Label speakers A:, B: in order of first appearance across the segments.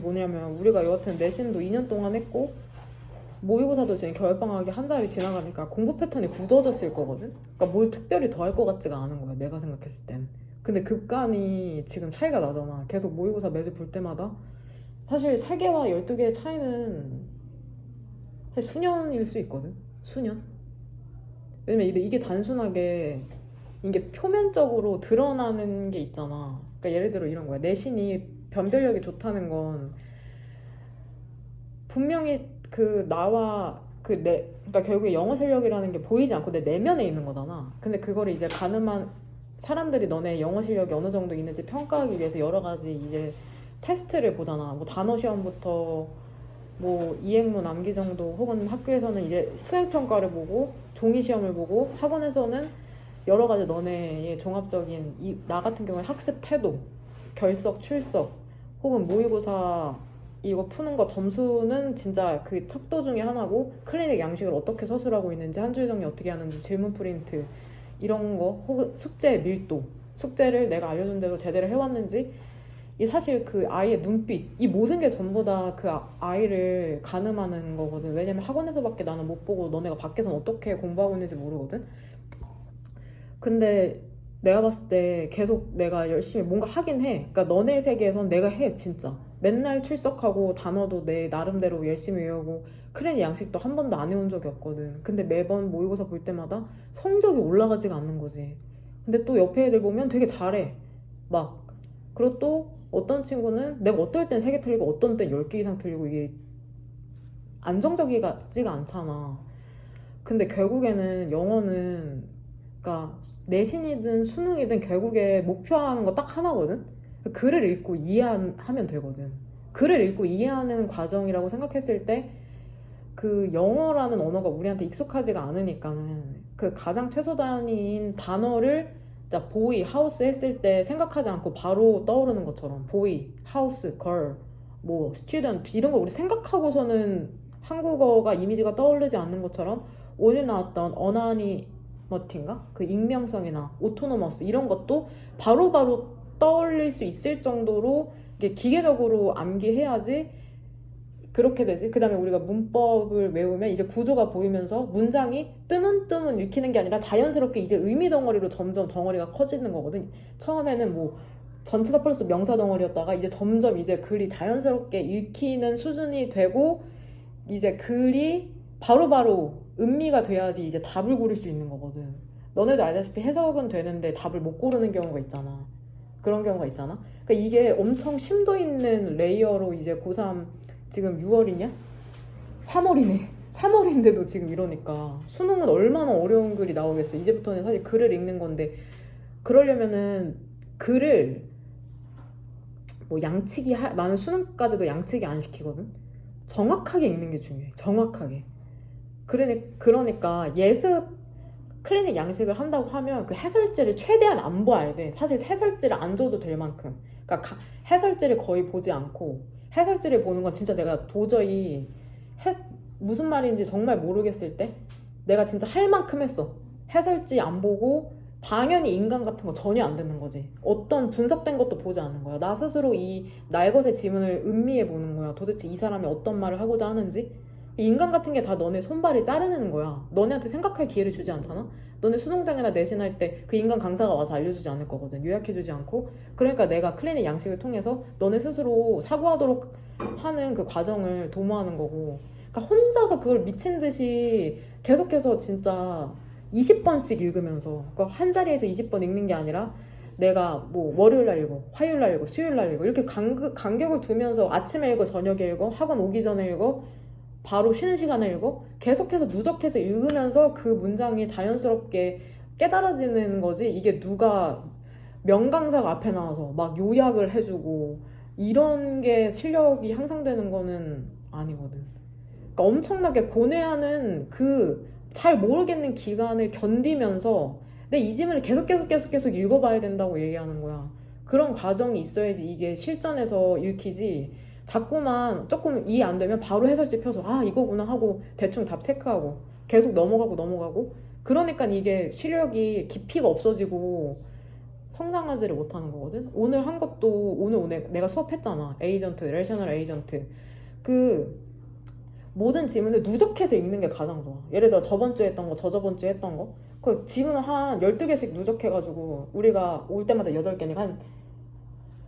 A: 뭐냐면 우리가 여하튼 내신도 2년 동안 했고 모의고사도 지금 겨울방학이 한 달이 지나가니까 공부 패턴이 굳어졌을 거거든? 그러니까 뭘 특별히 더 할 것 같지가 않은 거야, 내가 생각했을 땐. 근데 급간이 지금 차이가 나잖아. 계속 모의고사 매주 볼 때마다. 사실 3개와 12개의 차이는 사실 수년일 수 있거든? 수년? 왜냐면 이게 단순하게 이게 표면적으로 드러나는 게 있잖아. 그러니까 예를 들어 이런 거야. 내신이 변별력이 좋다는 건 분명히 그 나와 그러니까 결국에 영어 실력이라는 게 보이지 않고 내 내면에 있는 거잖아. 근데 그거를 이제 가늠한 사람들이 너네 영어 실력이 어느 정도 있는지 평가하기 위해서 여러 가지 이제 테스트를 보잖아. 뭐 단어 시험부터 뭐 이행문 암기 정도, 혹은 학교에서는 이제 수행 평가를 보고 종이 시험을 보고, 학원에서는 여러 가지 너네의 종합적인 나 같은 경우에 학습 태도, 결석, 출석, 혹은 모의고사 이거 푸는 거 점수는 진짜 그 척도 중에 하나고, 클리닉 양식을 어떻게 서술하고 있는지, 한 줄 정리 어떻게 하는지, 질문 프린트 이런 거, 혹은 숙제 밀도, 숙제를 내가 알려준 대로 제대로 해왔는지, 이 사실 그 아이의 눈빛, 이 모든 게 전부 다 그 아이를 가늠하는 거거든. 왜냐면 학원에서밖에 나는 못 보고 너네가 밖에서는 어떻게 공부하고 있는지 모르거든. 근데 내가 봤을 때 계속 내가 열심히 뭔가 하긴 해. 그러니까 너네 세계에선 내가 해, 진짜. 맨날 출석하고 단어도 내 나름대로 열심히 외우고 크레니 양식도 한 번도 안 해온 적이 없거든. 근데 매번 모의고사 볼 때마다 성적이 올라가지가 않는 거지. 근데 또 옆에 애들 보면 되게 잘해. 막. 그리고 또 어떤 친구는 내가 어떨 땐 3개 틀리고 어떤 땐 10개 이상 틀리고, 이게 안정적이지가 않잖아. 근데 결국에는 영어는, 그러니까 내신이든 수능이든 결국에 목표하는 거 딱 하나거든? 글을 읽고 이해하면 되거든. 글을 읽고 이해하는 과정이라고 생각했을 때 그 영어라는 언어가 우리한테 익숙하지가 않으니까는 그 가장 최소 단위인 단어를 자, 보이, 하우스 했을 때 생각하지 않고 바로 떠오르는 것처럼, 보이, 하우스, 걸, 뭐 스튜던트 이런 거 우리 생각하고서는 한국어가 이미지가 떠오르지 않는 것처럼, 오늘 나왔던 어나니머티인가? 그 익명성이나 오토노머스 이런 것도 바로바로 떠올릴 수 있을 정도로 이게 기계적으로 암기해야지 그렇게 되지. 그 다음에 우리가 문법을 외우면 이제 구조가 보이면서 문장이 뜨문뜨문 읽히는 게 아니라 자연스럽게 이제 의미 덩어리로 점점 덩어리가 커지는 거거든. 처음에는 뭐 전치사 플러스 명사 덩어리였다가 이제 점점 이제 글이 자연스럽게 읽히는 수준이 되고, 이제 글이 바로바로 음미가 돼야지 이제 답을 고를 수 있는 거거든. 너네도 알다시피 해석은 되는데 답을 못 고르는 경우가 있잖아. 그런 경우가 있잖아. 그러니까 이게 엄청 심도 있는 레이어로 이제 고3 지금 6월이냐? 3월이네. 3월인데도 지금 이러니까 수능은 얼마나 어려운 글이 나오겠어. 이제부터는 사실 글을 읽는 건데, 그러려면은 글을 뭐 양치기 나는 수능까지도 양치기 안 시키거든. 정확하게 읽는 게 중요해. 정확하게. 그러니까 예습 클리닉 양식을 한다고 하면 그 해설지를 최대한 안 봐야 돼. 사실 해설지를 안 줘도 될 만큼. 그러니까 해설지를 거의 보지 않고, 해설지를 보는 건 진짜 내가 도저히 무슨 말인지 정말 모르겠을 때 내가 진짜 할 만큼 했어. 해설지 안 보고 당연히 인강 같은 거 전혀 안 듣는 거지. 어떤 분석된 것도 보지 않는 거야. 나 스스로 이 날것의 지문을 음미해 보는 거야. 도대체 이 사람이 어떤 말을 하고자 하는지. 인간 같은 게 다 너네 손발이 자르는 거야. 너네한테 생각할 기회를 주지 않잖아. 너네 수능장이나 내신할 때 그 인간 강사가 와서 알려주지 않을 거거든. 요약해주지 않고. 그러니까 내가 클리닉 양식을 통해서 너네 스스로 사고하도록 하는 그 과정을 도모하는 거고, 그러니까 혼자서 그걸 미친 듯이 계속해서 진짜 20번씩 읽으면서, 그러니까 한 자리에서 20번 읽는 게 아니라 내가 뭐 월요일 날 읽어, 화요일 날 읽어, 수요일 날 읽어, 이렇게 간격을 두면서 아침에 읽어, 저녁에 읽어, 학원 오기 전에 읽어, 바로 쉬는 시간에 읽어, 계속해서 누적해서 읽으면서 그 문장이 자연스럽게 깨달아지는 거지. 이게 누가 명강사가 앞에 나와서 막 요약을 해주고 이런 게 실력이 향상되는 거는 아니거든. 그러니까 엄청나게 고뇌하는 그 잘 모르겠는 기간을 견디면서 내 이 지문을 계속 읽어봐야 된다고 얘기하는 거야. 그런 과정이 있어야지 이게 실전에서 읽히지. 자꾸만 조금 이해 안 되면 바로 해설지 펴서 아 이거구나 하고 대충 답 체크하고 계속 넘어가고, 그러니까 이게 실력이 깊이가 없어지고 성장하지를 못하는 거거든. 오늘 한 것도 오늘 내가 수업했잖아. 에이전트, 렐셔널 에이전트. 그 모든 지문을 누적해서 읽는 게 가장 좋아. 예를 들어 저번 주에 했던 거, 저저번 주에 했던 거. 그 지문을 한 12개씩 누적해가지고 우리가 올 때마다 8개니까 한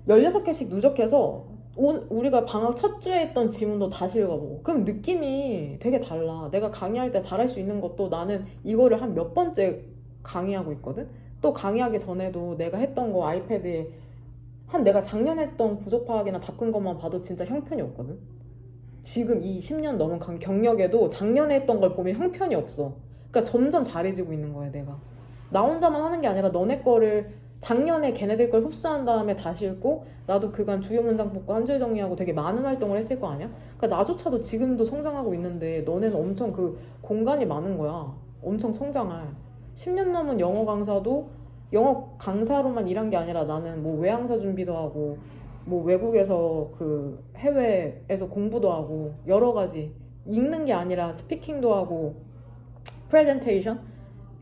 A: 16개씩 누적해서 우리가 방학 첫 주에 했던 지문도 다시 읽어보고. 그럼 느낌이 되게 달라. 내가 강의할 때 잘할 수 있는 것도 나는 이거를 한 몇 번째 강의하고 있거든. 또 강의하기 전에도 내가 했던 거 아이패드에 한 내가 작년 했던 부족 파악이나 닦은 것만 봐도 진짜 형편이 없거든. 지금 이 10년 넘은 경력에도 작년에 했던 걸 보면 형편이 없어. 그러니까 점점 잘해지고 있는 거야, 내가. 나 혼자만 하는 게 아니라 너네 거를 작년에 걔네들 걸 흡수한 다음에 다시 읽고 나도 그간 주요 문장 뽑고 한 줄 정리하고 되게 많은 활동을 했을 거 아니야? 그러니까 나조차도 지금도 성장하고 있는데 너네는 엄청 그 공간이 많은 거야. 엄청 성장할. 10년 넘은 영어 강사도 영어 강사로만 일한 게 아니라 나는 뭐 외항사 준비도 하고 뭐 외국에서 그 해외에서 공부도 하고 여러 가지 읽는 게 아니라 스피킹도 하고 프레젠테이션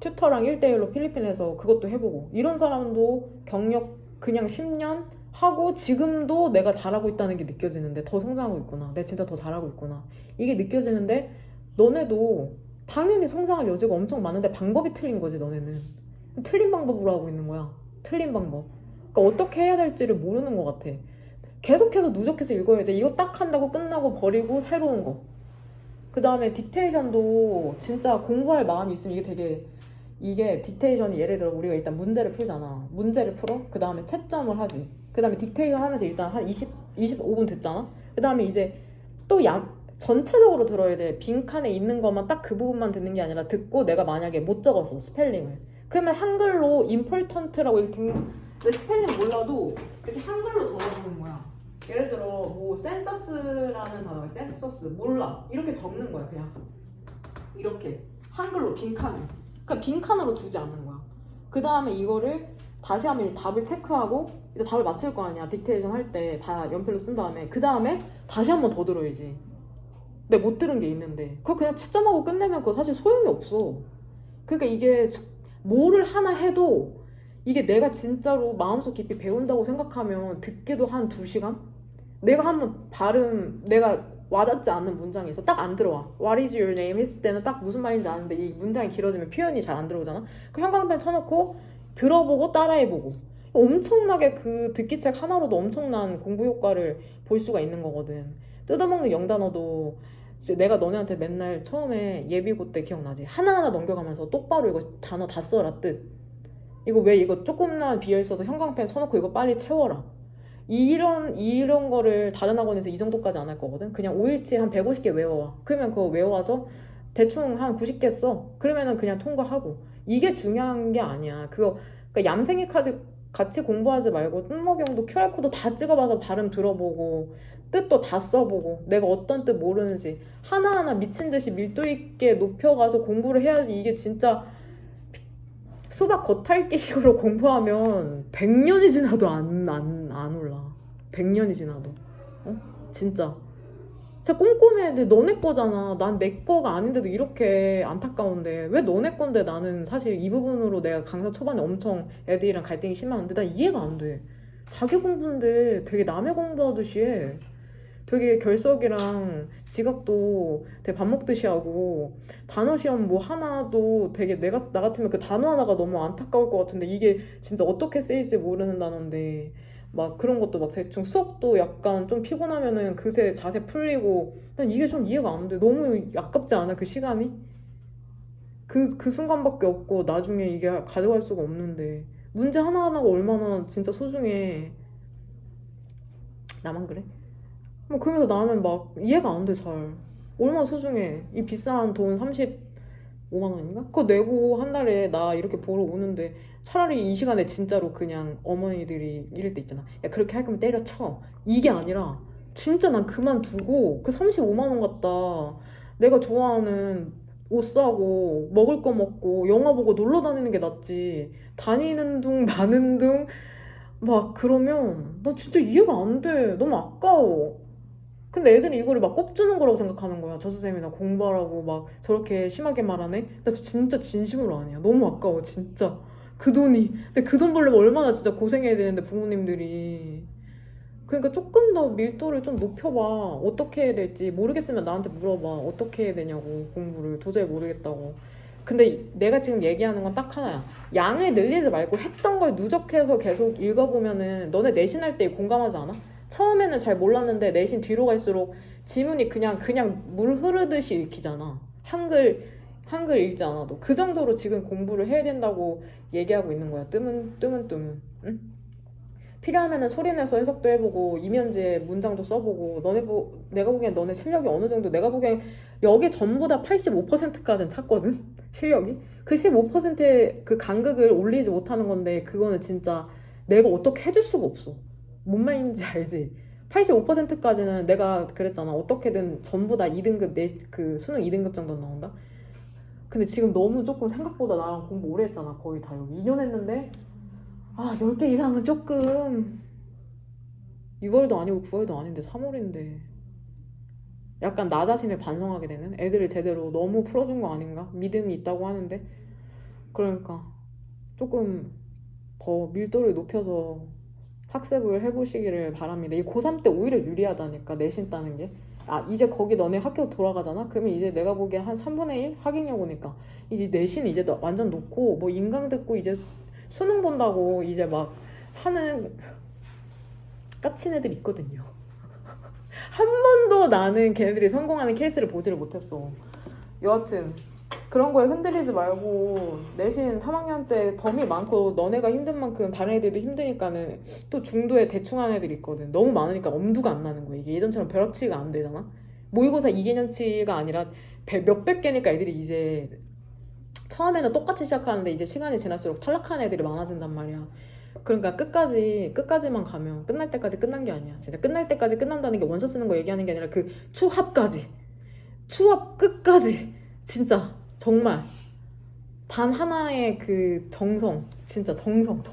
A: 튜터랑 1대1로 필리핀에서 그것도 해보고 이런 사람도 경력 그냥 10년 하고 지금도 내가 잘하고 있다는 게 느껴지는데 더 성장하고 있구나. 내가 진짜 더 잘하고 있구나. 이게 느껴지는데 너네도 당연히 성장할 여지가 엄청 많은데 방법이 틀린 거지. 너네는 틀린 방법으로 하고 있는 거야. 틀린 방법. 그러니까 어떻게 해야 될지를 모르는 것 같아. 계속해서 누적해서 읽어야 돼. 이거 딱 한다고 끝나고 버리고 새로운 거. 그 다음에 딕테이션도 진짜 공부할 마음이 있으면 이게 딕테이션이 예를 들어 우리가 일단 문제를 풀잖아. 문제를 풀어? 그 다음에 채점을 하지. 그 다음에 딕테이션 하면서 일단 한 25분 듣잖아? 그 다음에 이제 또 전체적으로 들어야 돼. 빈칸에 있는 것만 딱 그 부분만 듣는 게 아니라 듣고 내가 만약에 못 적었어. 스펠링을. 그러면 한글로 important라고 이렇게 내 스펠링 몰라도 이렇게 한글로 적어보는 거야. 예를 들어 뭐 센서스라는 단어가 센서스 몰라. 이렇게 적는 거야. 그냥 이렇게 한글로 빈칸에. 그러니까 빈칸으로 두지 않는 거야. 그 다음에 이거를 다시 하면 답을 체크하고 이제 답을 맞출 거 아니야. 딕테이션 할 때 다 연필로 쓴 다음에 그 다음에 다시 한 번 더 들어야지. 내가 못 들은 게 있는데 그거 그냥 채점하고 끝내면 그거 사실 소용이 없어. 그러니까 이게 뭐를 하나 해도 이게 내가 진짜로 마음속 깊이 배운다고 생각하면 듣기도 한 2시간? 내가 한번 내가 와닿지 않는 문장이 있어. 딱 안 들어와. What is your name? 했을 때는 딱 무슨 말인지 아는데 이 문장이 길어지면 표현이 잘 안 들어오잖아. 그 형광펜 쳐놓고 들어보고 따라해보고 엄청나게 그 듣기책 하나로도 엄청난 공부 효과를 볼 수가 있는 거거든. 뜯어먹는 영단어도 이제 내가 너네한테 맨날 처음에 예비고 때 기억나지? 하나하나 넘겨가면서 똑바로 이거 단어 다 써라 뜻. 이거 조금만 비어있어도 형광펜 쳐놓고 이거 빨리 채워라. 이런 거를 다른 학원에서 이 정도까지 안 할 거거든. 그냥 5일치 한 150개 외워와. 그러면 그거 외워와서 대충 한 90개 써. 그러면은 그냥 통과하고. 이게 중요한 게 아니야. 그러니까 얌생이 같이 공부하지 말고 뜻먹용도 QR코드 다 찍어봐서 발음 들어보고 뜻도 다 써보고 내가 어떤 뜻 모르는지 하나하나 미친 듯이 밀도 있게 높여가서 공부를 해야지. 이게 진짜 수박 겉핥기식으로 공부하면 100년이 지나도 안 올라. 100년이 지나도. 진짜. 진짜 꼼꼼해야 돼. 너네 거잖아. 난 내 거가 아닌데도 이렇게 안타까운데 왜 너네 건데. 나는 사실 이 부분으로 내가 강사 초반에 엄청 애들이랑 갈등이 심했는데 난 이해가 안 돼. 자기 공부인데 되게 남의 공부하듯이 해. 되게 결석이랑 지각도 되게 밥 먹듯이 하고 단어 시험 뭐 하나도 되게 나 같으면 그 단어 하나가 너무 안타까울 것 같은데 이게 진짜 어떻게 쓰일지 모르는 단어인데 막 그런 것도 막 대충 수업도 약간 좀 피곤하면은 그새 자세 풀리고 난 이게 좀 이해가 안 돼. 너무 아깝지 않아 그 시간이? 그 순간밖에 없고 나중에 이게 가져갈 수가 없는데 문제 하나하나가 얼마나 진짜 소중해. 나만 그래? 뭐 그러면서 나는 막 이해가 안 돼 잘. 얼마나 소중해. 이 비싼 돈 35만 원인가? 그거 내고 한 달에 나 이렇게 보러 오는데 차라리 이 시간에 진짜로 그냥 어머니들이 이럴 때 있잖아. 야 그렇게 할 거면 때려쳐. 이게 아니라 진짜 난 그만두고 그 35만 원 갖다 내가 좋아하는 옷 사고 먹을 거 먹고 영화 보고 놀러 다니는 게 낫지. 다니는 둥 마는 둥 막 그러면 나 진짜 이해가 안 돼. 너무 아까워. 근데 애들이 이거를 막 꼽주는 거라고 생각하는 거야. 저 선생님이 나 공부하라고 막 저렇게 심하게 말하네? 나 진짜 진심으로 아니야. 너무 아까워 진짜. 그 돈이. 근데 그 돈 벌려면 얼마나 진짜 고생해야 되는데 부모님들이. 그러니까 조금 더 밀도를 좀 높여봐. 어떻게 해야 될지 모르겠으면 나한테 물어봐. 어떻게 해야 되냐고 공부를 도저히 모르겠다고. 근데 내가 지금 얘기하는 건 딱 하나야. 양을 늘리지 말고 했던 걸 누적해서 계속 읽어보면은 너네 내신할 때 공감하지 않아? 처음에는 잘 몰랐는데 내신 뒤로 갈수록 지문이 그냥 물 흐르듯이 읽히잖아. 한글 읽지 않아도 그 정도로 지금 공부를 해야 된다고 얘기하고 있는 거야. 뜨문. 응? 필요하면은 소리내서 해석도 해보고 이면지에 문장도 써보고 내가 보기엔 너네 실력이 어느 정도 내가 보기엔 여기 전부 다 85%까지는 찼거든 실력이 그 15%의 그 간극을 올리지 못하는 건데 그거는 진짜 내가 어떻게 해줄 수가 없어 뭔 말인지 알지 85%까지는 내가 그랬잖아 어떻게든 전부 다 2등급 그 수능 2등급 정도 나온다 근데 지금 너무 조금 생각보다 나랑 공부 오래 했잖아 거의 다 여기 2년 했는데 10개 이상은 조금 6월도 아니고 9월도 아닌데 3월인데 약간 나 자신을 반성하게 되는 애들을 제대로 너무 풀어준 거 아닌가? 믿음이 있다고 하는데 그러니까 조금 더 밀도를 높여서 학습을 해보시기를 바랍니다. 이 고3 때 오히려 유리하다니까 내신 따는 게 이제 거기 너네 학교 돌아가잖아? 그러면 이제 내가 보기에 한 3분의 1 학익력 오니까 이제 내신 이제 완전 놓고 뭐 인강 듣고 이제 수능 본다고 이제 막 하는 까친 애들 있거든요. 한 번도 나는 걔네들이 성공하는 케이스를 보지를 못했어. 여하튼 그런 거에 흔들리지 말고 내신 3학년 때 범위 많고 너네가 힘든 만큼 다른 애들도 힘드니까는 또 중도에 대충 하는 애들이 있거든. 너무 많으니까 엄두가 안 나는 거야. 이게 예전처럼 벼락치기가 안 되잖아. 모의고사 2개년치가 아니라 몇백 개니까 애들이 이제 처음에는 똑같이 시작하는데 이제 시간이 지날수록 탈락하는 애들이 많아진단 말이야. 그러니까 끝까지만 가면 끝날 때까지 끝난 게 아니야. 진짜 끝날 때까지 끝난다는 게 원서 쓰는 거 얘기하는 게 아니라 그 추합 끝까지 진짜 정말 단 하나의 그 정성 진짜 정성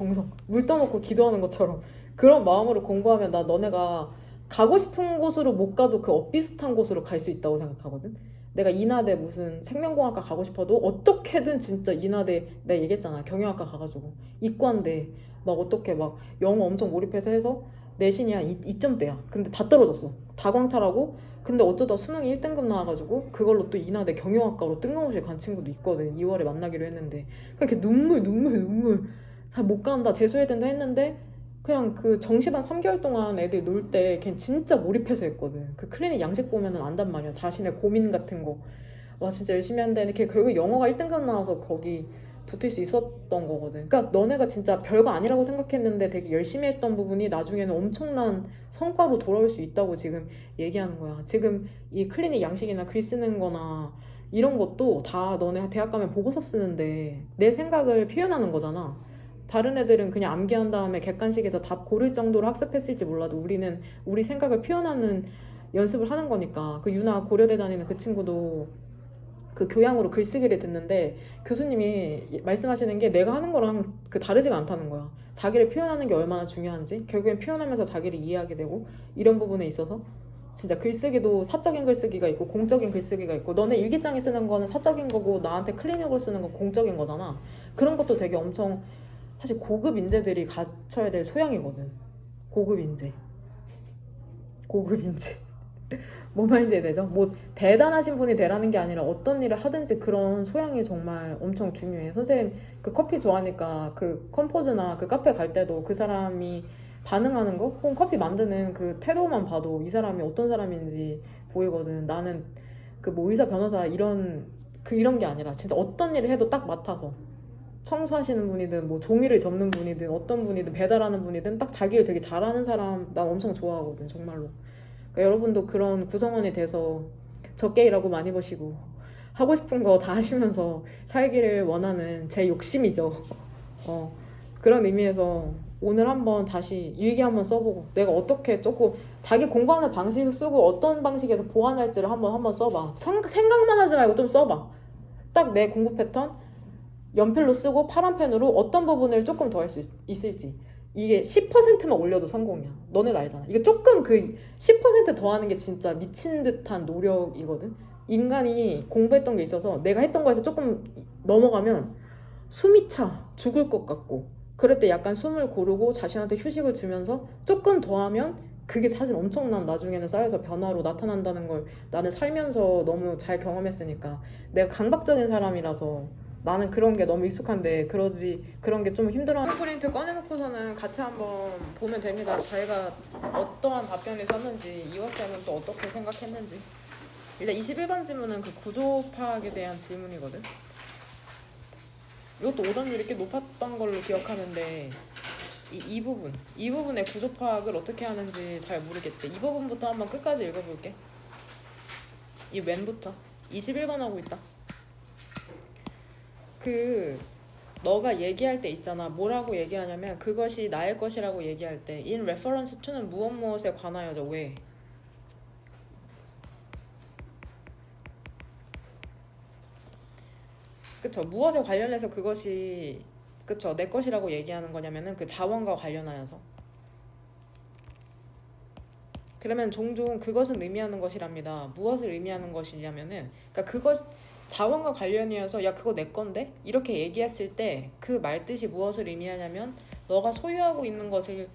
A: 물 떠놓고 기도하는 것처럼 그런 마음으로 공부하면 나 너네가 가고 싶은 곳으로 못 가도 그 엇비슷한 곳으로 갈 수 있다고 생각하거든. 내가 인하대 무슨 생명공학과 가고 싶어도 어떻게든 진짜 인하대 내가 얘기했잖아 경영학과 가가지고 이과인데 막 어떻게 막 영어 엄청 몰입해서 해서 내신이 한 2점대야 근데 다 떨어졌어 다 광탈하고 근데 어쩌다 수능이 1등급 나와가지고 그걸로 또 인하대 경영학과로 뜬금없이 간 친구도 있거든 2월에 만나기로 했는데 그냥 이렇게 눈물 잘 못 간다 재수해야 된다 했는데 그냥 그 정시반 3개월 동안 애들 놀 때 걔 진짜 몰입해서 했거든. 그 클리닉 양식 보면은 안단 말이야. 자신의 고민 같은 거. 와 진짜 열심히 한다는데 걔 결국 영어가 1등급 나와서 거기 붙을 수 있었던 거거든. 그러니까 너네가 진짜 별거 아니라고 생각했는데 되게 열심히 했던 부분이 나중에는 엄청난 성과로 돌아올 수 있다고 지금 얘기하는 거야. 지금 이 클리닉 양식이나 글 쓰는 거나 이런 것도 다 너네 대학 가면 보고서 쓰는데 내 생각을 표현하는 거잖아. 다른 애들은 그냥 암기한 다음에 객관식에서 답 고를 정도로 학습했을지 몰라도 우리는 우리 생각을 표현하는 연습을 하는 거니까 그 유나 고려대 다니는 그 친구도 그 교양으로 글쓰기를 듣는데 교수님이 말씀하시는 게 내가 하는 거랑 그 다르지가 않다는 거야. 자기를 표현하는 게 얼마나 중요한지 결국엔 표현하면서 자기를 이해하게 되고 이런 부분에 있어서 진짜 글쓰기도 사적인 글쓰기가 있고 공적인 글쓰기가 있고 너네 일기장에 쓰는 거는 사적인 거고 나한테 클리닉으로 쓰는 건 공적인 거잖아. 그런 것도 되게 엄청 사실 고급 인재들이 갖춰야 될 소양이거든. 고급 인재. 뭔 말인지 되죠? 뭐 대단하신 분이 되라는 게 아니라 어떤 일을 하든지 그런 소양이 정말 엄청 중요해. 선생님 그 커피 좋아하니까 그 컴포즈나 그 카페 갈 때도 그 사람이 반응하는 거 혹은 커피 만드는 그 태도만 봐도 이 사람이 어떤 사람인지 보이거든. 나는 그 뭐 의사 변호사 이런 게 아니라 진짜 어떤 일을 해도 딱 맡아서 청소하시는 분이든 뭐 종이를 접는 분이든 어떤 분이든 배달하는 분이든 딱 자기 일 되게 잘하는 사람 난 엄청 좋아하거든 정말로. 그러니까 여러분도 그런 구성원이 돼서 적게 일하고 많이 버시고 하고 싶은 거 다 하시면서 살기를 원하는 제 욕심이죠. 그런 의미에서 오늘 한번 다시 일기 한번 써보고 내가 어떻게 조금 자기 공부하는 방식을 쓰고 어떤 방식에서 보완할지를 한번 써봐. 생각만 하지 말고 좀 써봐. 딱 내 공부 패턴 연필로 쓰고 파란 펜으로 어떤 부분을 조금 더 할 수 있을지 이게 10%만 올려도 성공이야. 너네도 알잖아. 이게 조금 그 10% 더하는 게 진짜 미친 듯한 노력이거든. 인간이 공부했던 게 있어서 내가 했던 거에서 조금 넘어가면 숨이 차. 죽을 것 같고. 그럴 때 약간 숨을 고르고 자신한테 휴식을 주면서 조금 더 하면 그게 사실 엄청난 나중에는 쌓여서 변화로 나타난다는 걸 나는 살면서 너무 잘 경험했으니까. 내가 강박적인 사람이라서 나는 그런 게 너무 익숙한데 그런 게 좀 힘들어. 프린트 꺼내놓고서는 같이 한번 보면 됩니다. 자기가 어떠한 답변을 썼는지, 이화쌤은 또 어떻게 생각했는지. 일단 21번 질문은 그 구조 파악에 대한 질문이거든. 이것도 오답률이 꽤 높았던 걸로 기억하는데 이 부분의 구조 파악을 어떻게 하는지 잘 모르겠대. 이 부분부터 한번 끝까지 읽어볼게. 이 맨부터 21번 하고 있다. 그 너가 얘기할 때 있잖아. 뭐라고 얘기하냐면 그것이 나의 것이라고 얘기할 때 in reference to는 무엇 무엇에 관하여죠. 왜? 그쵸. 무엇에 관련해서 그것이 그쵸 내 것이라고 얘기하는 거냐면은 그 자원과 관련하여서. 그러면 종종 그것은 의미하는 것이랍니다. 무엇을 의미하는 것이냐면은 그러니까 그것 자원과 관련이어서 야 그거 내 건데 이렇게 얘기했을 때 그 말뜻이 무엇을 의미하냐면 너가 소유하고 있는 것을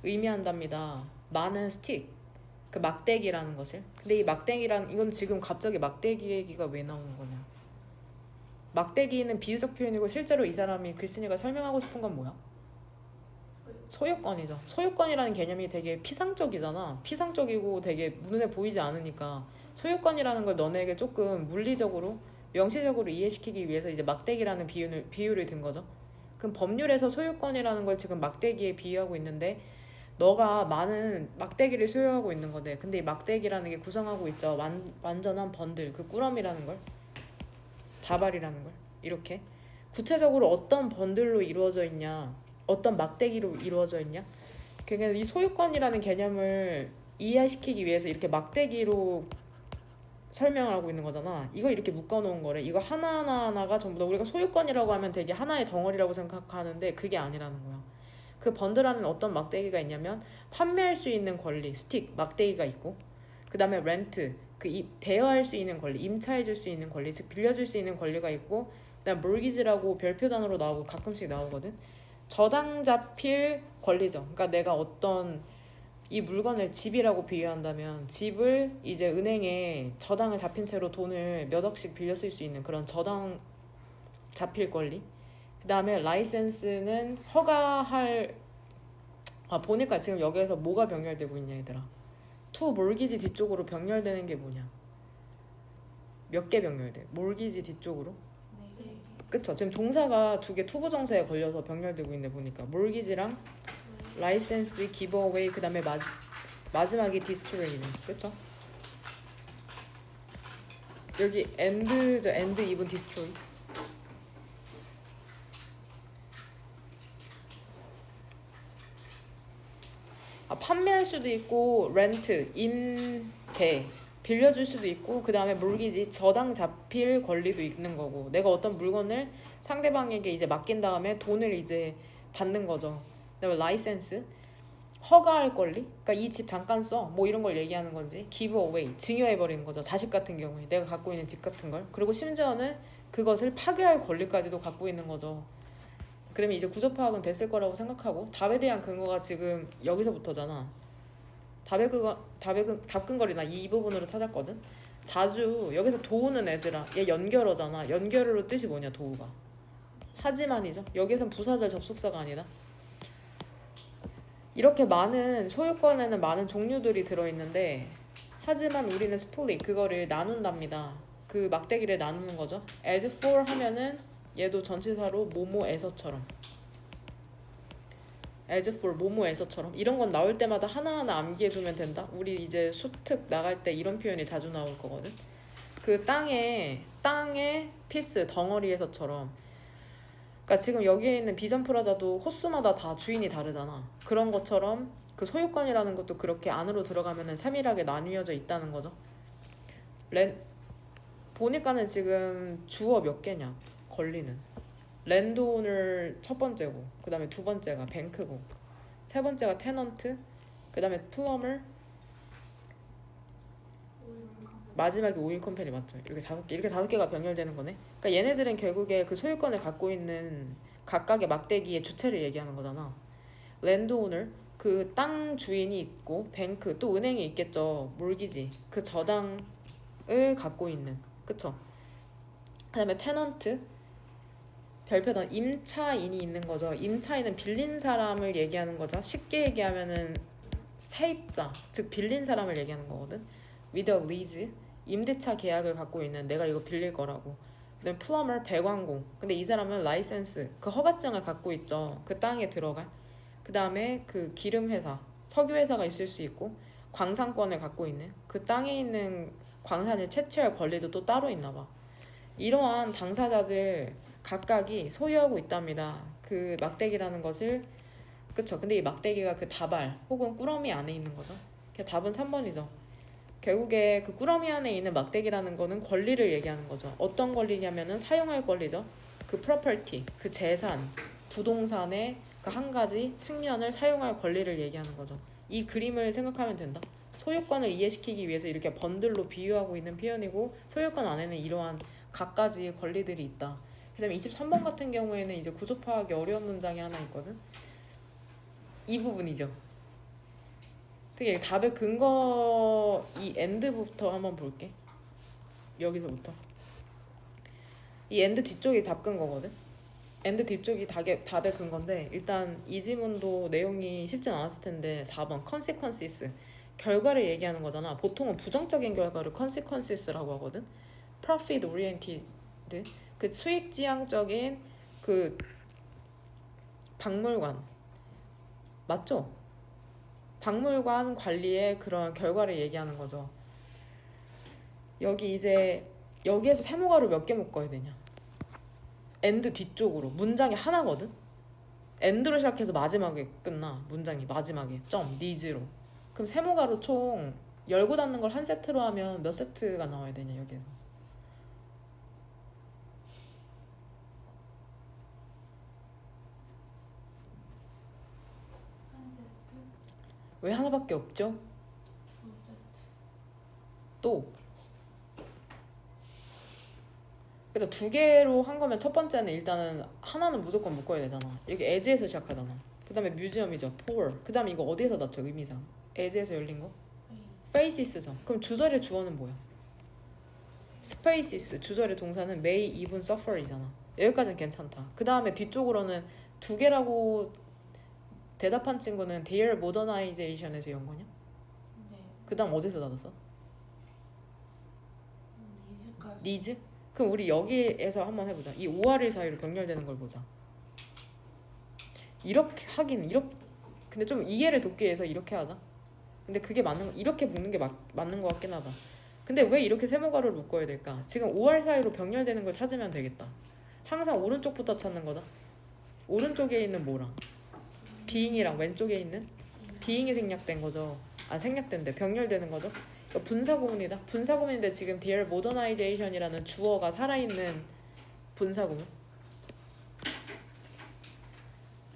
A: 의미한답니다. 많은 스틱 그 막대기라는 것을. 근데 이 막대기란 이건 지금 갑자기 막대기 얘기가 왜 나오는 거냐? 막대기는 비유적 표현이고 실제로 이 사람이 글쓴이가 설명하고 싶은 건 뭐야? 소유권이죠. 소유권이라는 개념이 되게 피상적이잖아. 피상적이고 되게 눈에 보이지 않으니까 소유권이라는 걸 너네에게 조금 물리적으로 명시적으로 이해시키기 위해서 이제 막대기라는 비유를 든 거죠. 그럼 법률에서 소유권이라는 걸 지금 막대기에 비유하고 있는데 너가 많은 막대기를 소유하고 있는 거대. 근데 이 막대기라는 게 구성하고 있죠. 완전한 번들, 그 꾸러미라는 걸, 다발이라는 걸. 이렇게 구체적으로 어떤 번들로 이루어져 있냐, 어떤 막대기로 이루어져 있냐. 그러니까 이 소유권이라는 개념을 이해시키기 위해서 이렇게 막대기로 설명을 하고 있는 거잖아. 이거 이렇게 묶어놓은 거래. 이거 하나하나가 전부 다 우리가 소유권이라고 하면 되게 하나의 덩어리라고 생각하는데 그게 아니라는 거야. 그 번들 안에는 어떤 막대기가 있냐면 판매할 수 있는 권리, 스틱, 막대기가 있고 그 다음에 렌트, 대여할 수 있는 권리, 임차해 줄 수 있는 권리, 즉 빌려줄 수 있는 권리가 있고 그다음 mortgage라고 별표 단어로 나오고 가끔씩 나오거든. 저당 잡힐 권리죠. 그러니까 내가 어떤 이 물건을 집이라고 비유한다면 집을 이제 은행에 저당을 잡힌 채로 돈을 몇 억씩 빌려 쓸 수 있는 그런 저당 잡힐 권리. 그 다음에 라이센스는 허가할 보니까 지금 여기에서 뭐가 병렬되고 있냐 얘들아. 투 몰기지 뒤쪽으로 병렬되는 게 뭐냐. 몇 개 병렬돼? 몰기지 뒤쪽으로? 그쵸. 지금 동사가 두 개 투부정사에 걸려서 병렬되고 있네 보니까. 몰기지랑 라이센스, 기브어웨이 그 다음에 마지막이 디스트로이네. 그쵸? 여기 엔드죠. 엔드 이븐 디스트로이. 판매할 수도 있고 렌트, 임대 빌려줄 수도 있고 그 다음에 몰기지 저당 잡힐 권리도 있는 거고 내가 어떤 물건을 상대방에게 이제 맡긴 다음에 돈을 이제 받는 거죠. 그다음에 라이센스 허가할 권리 그러니까 이 집 잠깐 써 뭐 이런 걸 얘기하는 건지 give away 증여해버리는 거죠. 자식 같은 경우에 내가 갖고 있는 집 같은 걸 그리고 심지어는 그것을 파괴할 권리까지도 갖고 있는 거죠. 그러면 이제 구조 파악은 됐을 거라고 생각하고 답에 대한 근거가 지금 여기서부터잖아. 답근거리 나 이 부분으로 찾았거든. 자주 여기서 도우는 애들아 얘 연결어잖아. 연결어로 뜻이 뭐냐 도우가. 하지만이죠. 여기선 부사절 접속사가 아니다. 이렇게 많은 소유권에는 많은 종류들이 들어있는데 하지만 우리는 스플릿 그거를 나눈답니다. 그 막대기를 나누는 거죠. as for 하면은 얘도 전치사로 뭐뭐에서처럼 as for 뭐뭐에서처럼 이런 건 나올 때마다 하나하나 암기해두면 된다. 우리 이제 수특 나갈 때 이런 표현이 자주 나올 거거든. 그 땅의 피스 덩어리에서처럼 그러니까 지금 여기에 있는 비전 프라자도 호수마다 다 주인이 다르잖아. 그런 것처럼 그 소유권이라는 것도 그렇게 안으로 들어가면은 세밀하게 나뉘어져 있다는 거죠. 보니까는 지금 주어 몇 개냐 권리는 랜드오너 첫 번째고 그 다음에 두 번째가 뱅크고 세 번째가 테넌트 그 다음에 플러머 마지막에 오일 컴퍼니 맞죠? 이렇게 다섯 개가 병렬되는 거네. 그러니까 얘네들은 결국에 그 소유권을 갖고 있는 각각의 막대기의 주체를 얘기하는 거잖아. 랜드오너 그 땅 주인이 있고 뱅크 또 은행이 있겠죠. 몰기지 그 저당을 갖고 있는 그쵸. 그다음에 테넌트 별표단 임차인이 있는 거죠. 임차인은 빌린 사람을 얘기하는 거죠. 쉽게 얘기하면은 세입자 즉 빌린 사람을 얘기하는 거거든. with a lease 임대차 계약을 갖고 있는 내가 이거 빌릴 거라고. 그다음에 플러머 배관공 근데 이 사람은 라이센스 그 허가증을 갖고 있죠. 그 땅에 들어갈. 그다음에 그 기름 회사 석유 회사가 있을 수 있고 광산권을 갖고 있는 그 땅에 있는 광산을 채취할 권리도 또 따로 있나 봐. 이러한 당사자들 각각이 소유하고 있답니다. 그 막대기라는 것을 그쵸. 근데 이 막대기가 그 다발 혹은 꾸러미 안에 있는 거죠. 답은 3번이죠. 결국에 그 꾸러미 안에 있는 막대기라는 거는 권리를 얘기하는 거죠. 어떤 권리냐면은 사용할 권리죠. 그 property, 그 재산, 부동산의 그 한 가지 측면을 사용할 권리를 얘기하는 거죠. 이 그림을 생각하면 된다. 소유권을 이해시키기 위해서 이렇게 번들로 비유하고 있는 표현이고 소유권 안에는 이러한 각가지 권리들이 있다. 그 다음에 23번 같은 경우에는 이제 구조 파악이 어려운 문장이 하나 있거든. 이 부분이죠. 특히 답의 근거 이 엔드부터 한번 볼게. 여기서부터 이 엔드 뒤쪽이 답 근거거든. 엔드 뒤쪽이 답의 근거인데 일단 이 지문도 내용이 쉽진 않았을 텐데 4번 consequences 결과를 얘기하는 거잖아. 보통은 부정적인 결과를 consequences라고 하거든. profit oriented 그 수익 지향적인 그 박물관 맞죠? 박물관 관리의 그런 결과를 얘기하는 거죠. 여기 이제 여기에서 세모가로 몇 개 묶어야 되냐? 엔드 뒤쪽으로 문장이 하나거든. 엔드로 시작해서 마지막에 끝나. 문장이 마지막에 점 니즈로. 그럼 세모가로 총 열고 닫는 걸 한 세트로 하면 몇 세트가 나와야 되냐 여기에서. 왜 하나밖에 없죠? 또 그래서 두 개로 한 거면 첫 번째는 일단은 하나는 무조건 묶어야 되잖아. 여기 에즈에서 시작하잖아. 그 다음에 뮤지엄이죠. 포월. 그 다음에 이거 어디에서 닫죠? 의미상 에즈에서 열린 거? 페이시스죠. 그럼 주절의 주어는 뭐야? 스페이시스. 주절의 동사는 may, even, suffer이잖아. 여기까지는 괜찮다. 그 다음에 뒤쪽으로는 두 개라고 대답한 친구는 their modernization에서 연 거냐?
B: 네.
A: 그 다음 어디서 닫았어?
B: 니즈까지.
A: 니즈? 그럼 우리 여기에서 한번 해보자. 이 OR일 사이로 병렬되는 걸 보자. 이렇게 하긴 이렇게 근데 좀 이해를 돕기 위해서 이렇게 하자. 근데 그게 맞는 이렇게 묶는 게 맞는 것 같긴 하다. 근데 왜 이렇게 세모가루를 묶어야 될까? 지금 OR 사이로 병렬되는 걸 찾으면 되겠다. 항상 오른쪽부터 찾는 거다. 오른쪽에 있는 뭐랑 비잉이랑 왼쪽에 있는 비잉이 생략된 거죠. 아 생략된대 병렬되는 거죠. 분사구문이다. 분사구문인데 지금 their modernization이라는 주어가 살아있는 분사구문.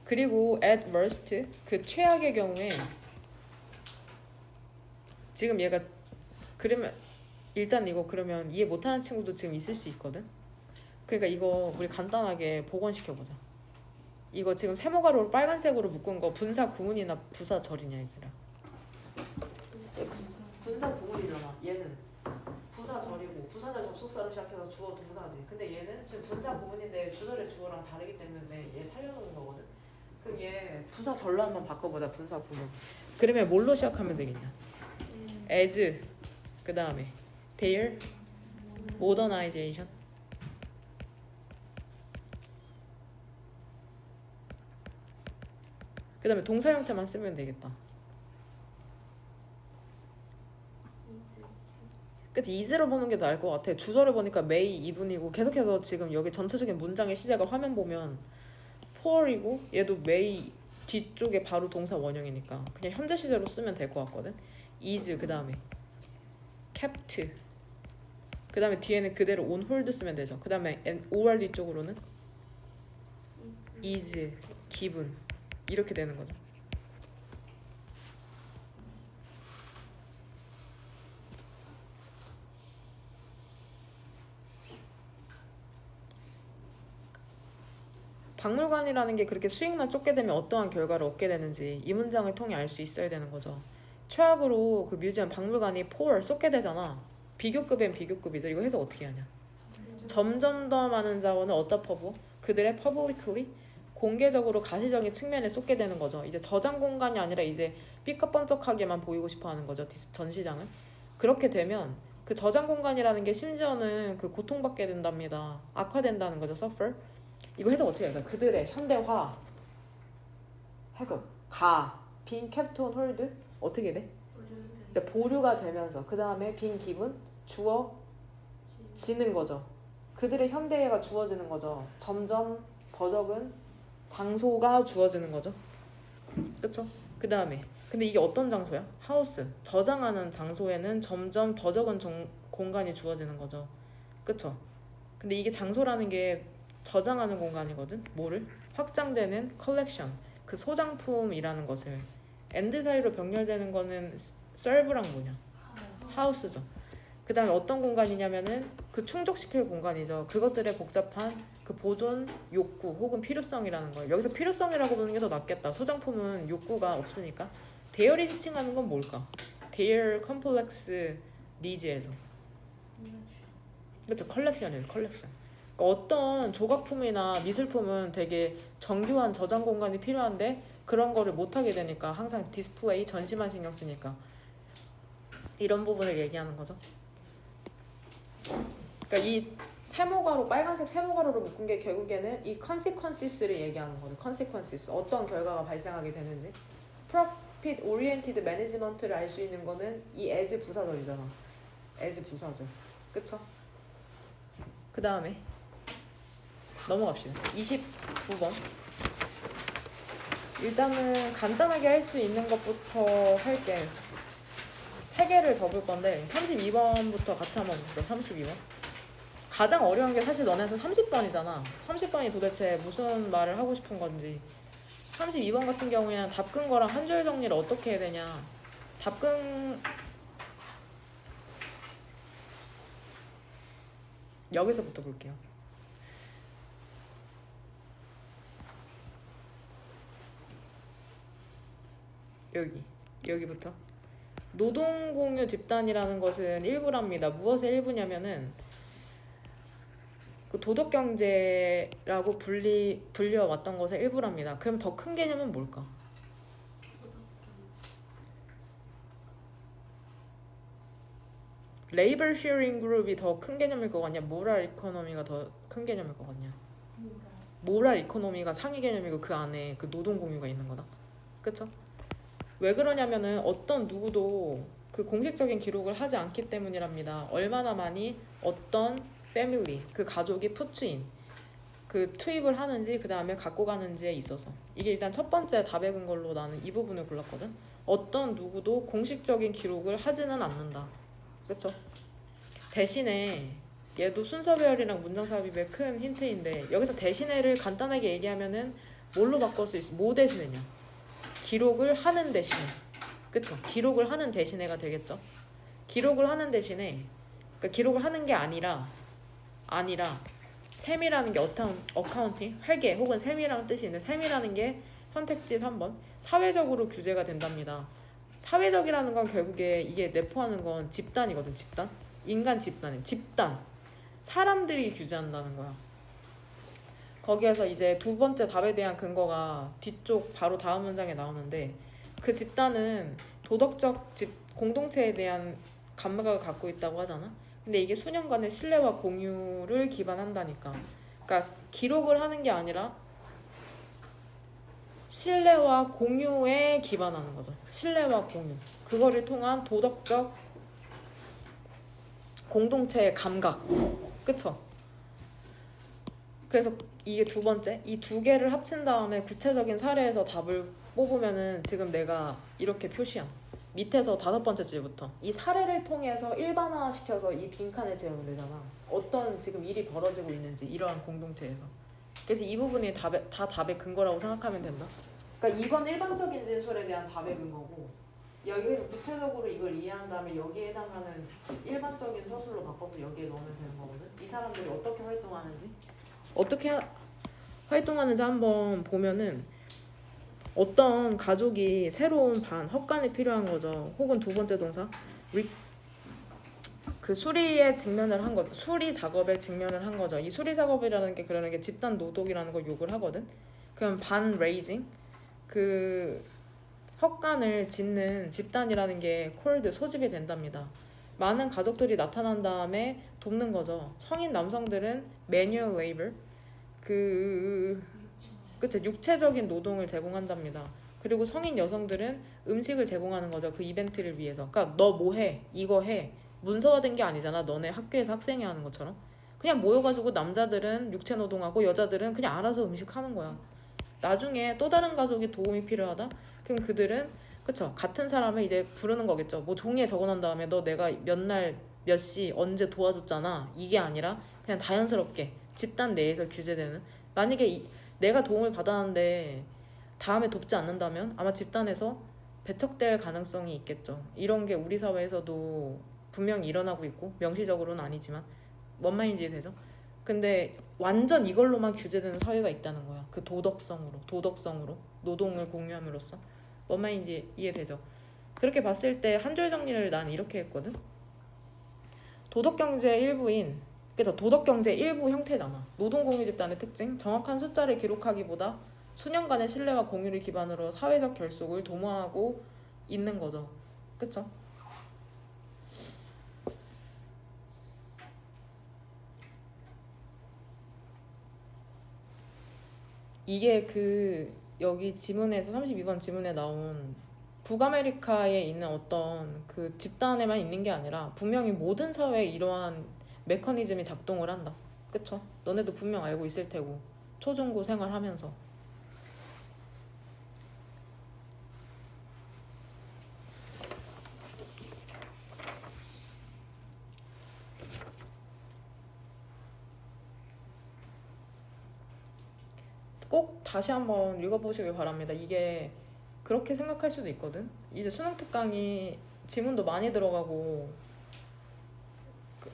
A: 그리고 at worst 그 최악의 경우에 지금 얘가 그러면 일단 이거 그러면 이해 못하는 친구도 지금 있을 수 있거든. 그러니까 이거 우리 간단하게 복원시켜보자. 이거 지금 세모가루로 빨간색으로 묶은 거 분사 구문이나 부사 절이냐 얘들아. 분사 구문이잖아. 얘는 부사 절이고 부사절 접속사로 시작해서 주어 동사지. 근데 얘는 지금 분사 구문인데 주절의 주어랑 다르기 때문에 얘 살려놓은 거거든. 그럼 얘 부사 절로 한번 바꿔보자. 분사 구문. 그러면 뭘로 시작하면 되겠냐? as 그 다음에 their modernization 그 다음에 동사 형태만 쓰면 되겠다. 그치? is로 보는 게 나을 것 같아. 주절을 보니까 may, even이고 계속해서 지금 여기 전체적인 문장의 시제가 화면 보면 poor이고 얘도 may 뒤쪽에 바로 동사 원형이니까 그냥 현재 시제로 쓰면 될 것 같거든. is 그 다음에 kept 그 다음에 뒤에는 그대로 on hold 쓰면 되죠. 그 다음에 or 뒤쪽으로는 is given 이렇게 되는 거죠. 박물관이라는 게 그렇게 수익만 쫓게 되면 어떠한 결과를 얻게 되는지 이 문장을 통해 알 수 있어야 되는 거죠. 최악으로 그 뮤지엄 박물관이 poor 쏟게 되잖아. 비교급엔 비교급이죠. 이거 해석 어떻게 하냐? 점점 더 많은 자원을 얻다 퍼부 그들의 publicly 공개적으로 가시적인 측면에 쏟게 되는 거죠. 이제 저장 공간이 아니라 이제 삐까뻔쩍하게만 보이고 싶어 하는 거죠. 전시장을. 그렇게 되면 그 저장 공간이라는 게 심지어는 그 고통받게 된답니다. 악화된다는 거죠. suffer. 이거 해석 어떻게 할까요? 그들의 현대화 해석 빈 캡톤 홀드 어떻게 돼? 근데 보류가 되면서 그 다음에 빈 기분 주어지는 거죠. 그들의 현대화가 주어지는 거죠. 점점 더 적은 장소가 주어지는 거죠. 그쵸? 그 다음에 근데 이게 어떤 장소야? 하우스 저장하는 장소에는 점점 더 적은 공간이 주어지는 거죠. 그쵸? 근데 이게 장소라는 게 저장하는 공간이거든. 뭐를? 확장되는 컬렉션 그 소장품이라는 것을 엔드 사이로 병렬되는 거는 serve랑 뭐냐? 하우스죠. 그 다음에 어떤 공간이냐면은 그 충족시킬 공간이죠. 그것들의 복잡한 그 보존 욕구 혹은 필요성이라는 거예요. 여기서 필요성이라고 보는 게 더 낫겠다. 소장품은 욕구가 없으니까. 대열이 지칭하는 건 뭘까? 대열 컴플렉스 니즈에서 그렇죠. 컬렉션이에요. 컬렉션. 그러니까 어떤 조각품이나 미술품은 되게 정교한 저장 공간이 필요한데 그런 거를 못하게 되니까 항상 디스플레이 전시만 신경 쓰니까 이런 부분을 얘기하는 거죠. 그러니까 이 세모가로 빨간색 세모가로로 묶은 게 결국에는 이 consequences를 얘기하는 거죠. consequences 어떤 결과가 발생하게 되는지. profit oriented management를 알 수 있는 거는 이 as 부사절이잖아. as 부사절. 그쵸? 그 다음에 넘어갑시다. 29번. 일단은 간단하게 할 수 있는 것부터 할게. 3개를 더 볼 건데 32번부터 같이 한번 봅시다. 32번. 가장 어려운 게 사실 너네한테 30번이잖아. 30번이 도대체 무슨 말을 하고 싶은 건지. 32번 같은 경우에는 답근거랑 한 줄 정리를 어떻게 해야 되냐. 답근 여기서부터 볼게요. 여기부터. 노동공유 집단이라는 것은 일부랍니다. 무엇의 일부냐면은 그 도덕경제라고 불려왔던 것의 일부랍니다. 그럼 더 큰 개념은 뭘까? 레이버 쉐어링 그룹이 더 큰 개념일 것 같냐? 모랄 이코노미가 더 큰 개념일 것 같냐? 모랄 이코노미가 상위 개념이고 그 안에 그 노동 공유가 있는 거다. 그쵸? 왜 그러냐면은 어떤 누구도 그 공식적인 기록을 하지 않기 때문이랍니다. 얼마나 많이 어떤 패밀리 그 가족이 푸트인 그 투입을 하는지 그 다음에 갖고 가는지에 있어서 이게 일단 첫 번째 답의 근거로 나는 이 부분을 골랐거든. 어떤 누구도 공식적인 기록을 하지는 않는다. 그쵸? 대신에 얘도 순서 배열이랑 문장 삽입의 큰 힌트인데 여기서 대신에를 간단하게 얘기하면은 뭘로 바꿀 수 있어? 뭐 대신에냐? 기록을 하는 대신에. 그쵸? 기록을 하는 대신에가 되겠죠? 기록을 하는 대신에 그러니까 기록을 하는 게 아니라 셈이라는 게 어카운팅, 회계 혹은 셈이라는 뜻이 있는데 셈이라는 게 선택지 3번 사회적으로 규제가 된답니다. 사회적이라는 건 결국에 이게 내포하는 건 집단이거든. 집단. 인간 집단이 집단. 사람들이 규제한다는 거야. 거기에서 이제 두 번째 답에 대한 근거가 뒤쪽 바로 다음 문장에 나오는데 그 집단은 도덕적 공동체에 대한 감각을 갖고 있다고 하잖아. 근데 이게 수년간의 신뢰와 공유를 기반한다니까. 그러니까 기록을 하는 게 아니라 신뢰와 공유에 기반하는 거죠. 신뢰와 공유. 그거를 통한 도덕적 공동체의 감각. 그쵸? 그래서 이게 두 번째. 이 두 개를 합친 다음에 구체적인 사례에서 답을 뽑으면은 지금 내가 이렇게 표시한 밑에서 5번째 줄부터 이 사례를 통해서 일반화시켜서 이 빈칸에 채우면 되잖아. 어떤 지금 일이 벌어지고 있는지 이러한 공동체에서. 그래서 이 부분이 다 답의 근거라고 생각하면 된다. 그러니까 이건 일반적인 진술에 대한 답의 근거고 여기에서 구체적으로 이걸 이해한 다음에 여기에 해당하는 일반적인 서술로 바꿔서 여기에 넣으면 되는 거거든. 이 사람들이 어떻게 활동하는지 활동하는지 한번 보면은 어떤 가족이 새로운 헛간이 필요한 거죠. 혹은 두 번째 동사 그 수리에 직면을 한 거, 수리 작업에 직면을 한 거죠. 이 수리 작업이라는 게 그러는 게 집단 노동이라는 걸 욕을 하거든. 그럼 반 레이징 그 헛간을 짓는 집단이라는 게 콜드 소집이 된답니다. 많은 가족들이 나타난 다음에 돕는 거죠. 성인 남성들은 매뉴얼 레이버 그 그쵸 육체적인 노동을 제공한답니다. 그리고 성인 여성들은 음식을 제공하는 거죠. 그 이벤트를 위해서. 그러니까 너 뭐 해? 이거 해. 문서화된 게 아니잖아. 너네 학교에서 학생이 하는 것처럼. 그냥 모여가지고 남자들은 육체 노동하고 여자들은 그냥 알아서 음식 하는 거야. 나중에 또 다른 가족이 도움이 필요하다? 그럼 그들은 그쵸 같은 사람을 이제 부르는 거겠죠. 뭐 종이에 적어놓은 다음에 너 내가 몇 날 몇 시 언제 도와줬잖아. 이게 아니라 그냥 자연스럽게 집단 내에서 규제되는 만약에 내가 도움을 받았는데 다음에 돕지 않는다면 아마 집단에서 배척될 가능성이 있겠죠. 이런 게 우리 사회에서도 분명히 일어나고 있고 명시적으로는 아니지만 뭔 말인지 되죠? 근데 완전 이걸로만 규제되는 사회가 있다는 거야. 그 도덕성으로 노동을 공유함으로써 뭔 말인지 이해되죠? 그렇게 봤을 때 한 줄 정리를 난 이렇게 했거든. 도덕경제 일부인 그래서 도덕경제 일부 형태잖아. 노동공유집단의 특징 정확한 숫자를 기록하기보다 수년간의 신뢰와 공유를 기반으로 사회적 결속을 도모하고 있는 거죠. 그쵸? 이게 그 여기 지문에서 32번 지문에 나온 북아메리카에 있는 어떤 그 집단에만 있는 게 아니라 분명히 모든 사회에 이러한 메커니즘이 작동을 한다. 그쵸? 너네도 분명 알고 있을 테고 초중고 생활하면서 꼭 다시 한번 읽어보시길 바랍니다. 이게 그렇게 생각할 수도 있거든. 이제 수능 특강이 지문도 많이 들어가고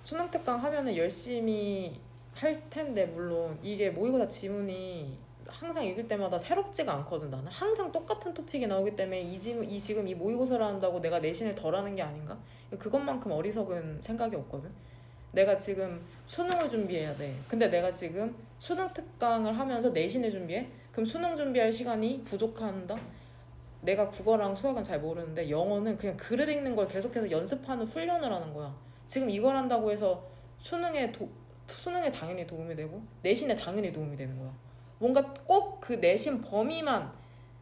A: 수능 특강 하면은 열심히 할 텐데 물론 이게 모의고사 지문이 항상 읽을 때마다 새롭지가 않거든. 나는 항상 똑같은 토픽이 나오기 때문에 지금 이 모의고사를 한다고 내가 내신을 덜 하는 게 아닌가? 그것만큼 어리석은 생각이 없거든. 내가 지금 수능을 준비해야 돼. 근데 내가 지금 수능 특강을 하면서 내신을 준비해? 그럼 수능 준비할 시간이 부족한다? 내가 국어랑 수학은 잘 모르는데 영어는 그냥 글을 읽는 걸 계속해서 연습하는 훈련을 하는 거야. 지금 이걸 한다고 해서 수능에 당연히 도움이 되고 내신에 당연히 도움이 되는 거야. 뭔가 꼭 그 내신 범위만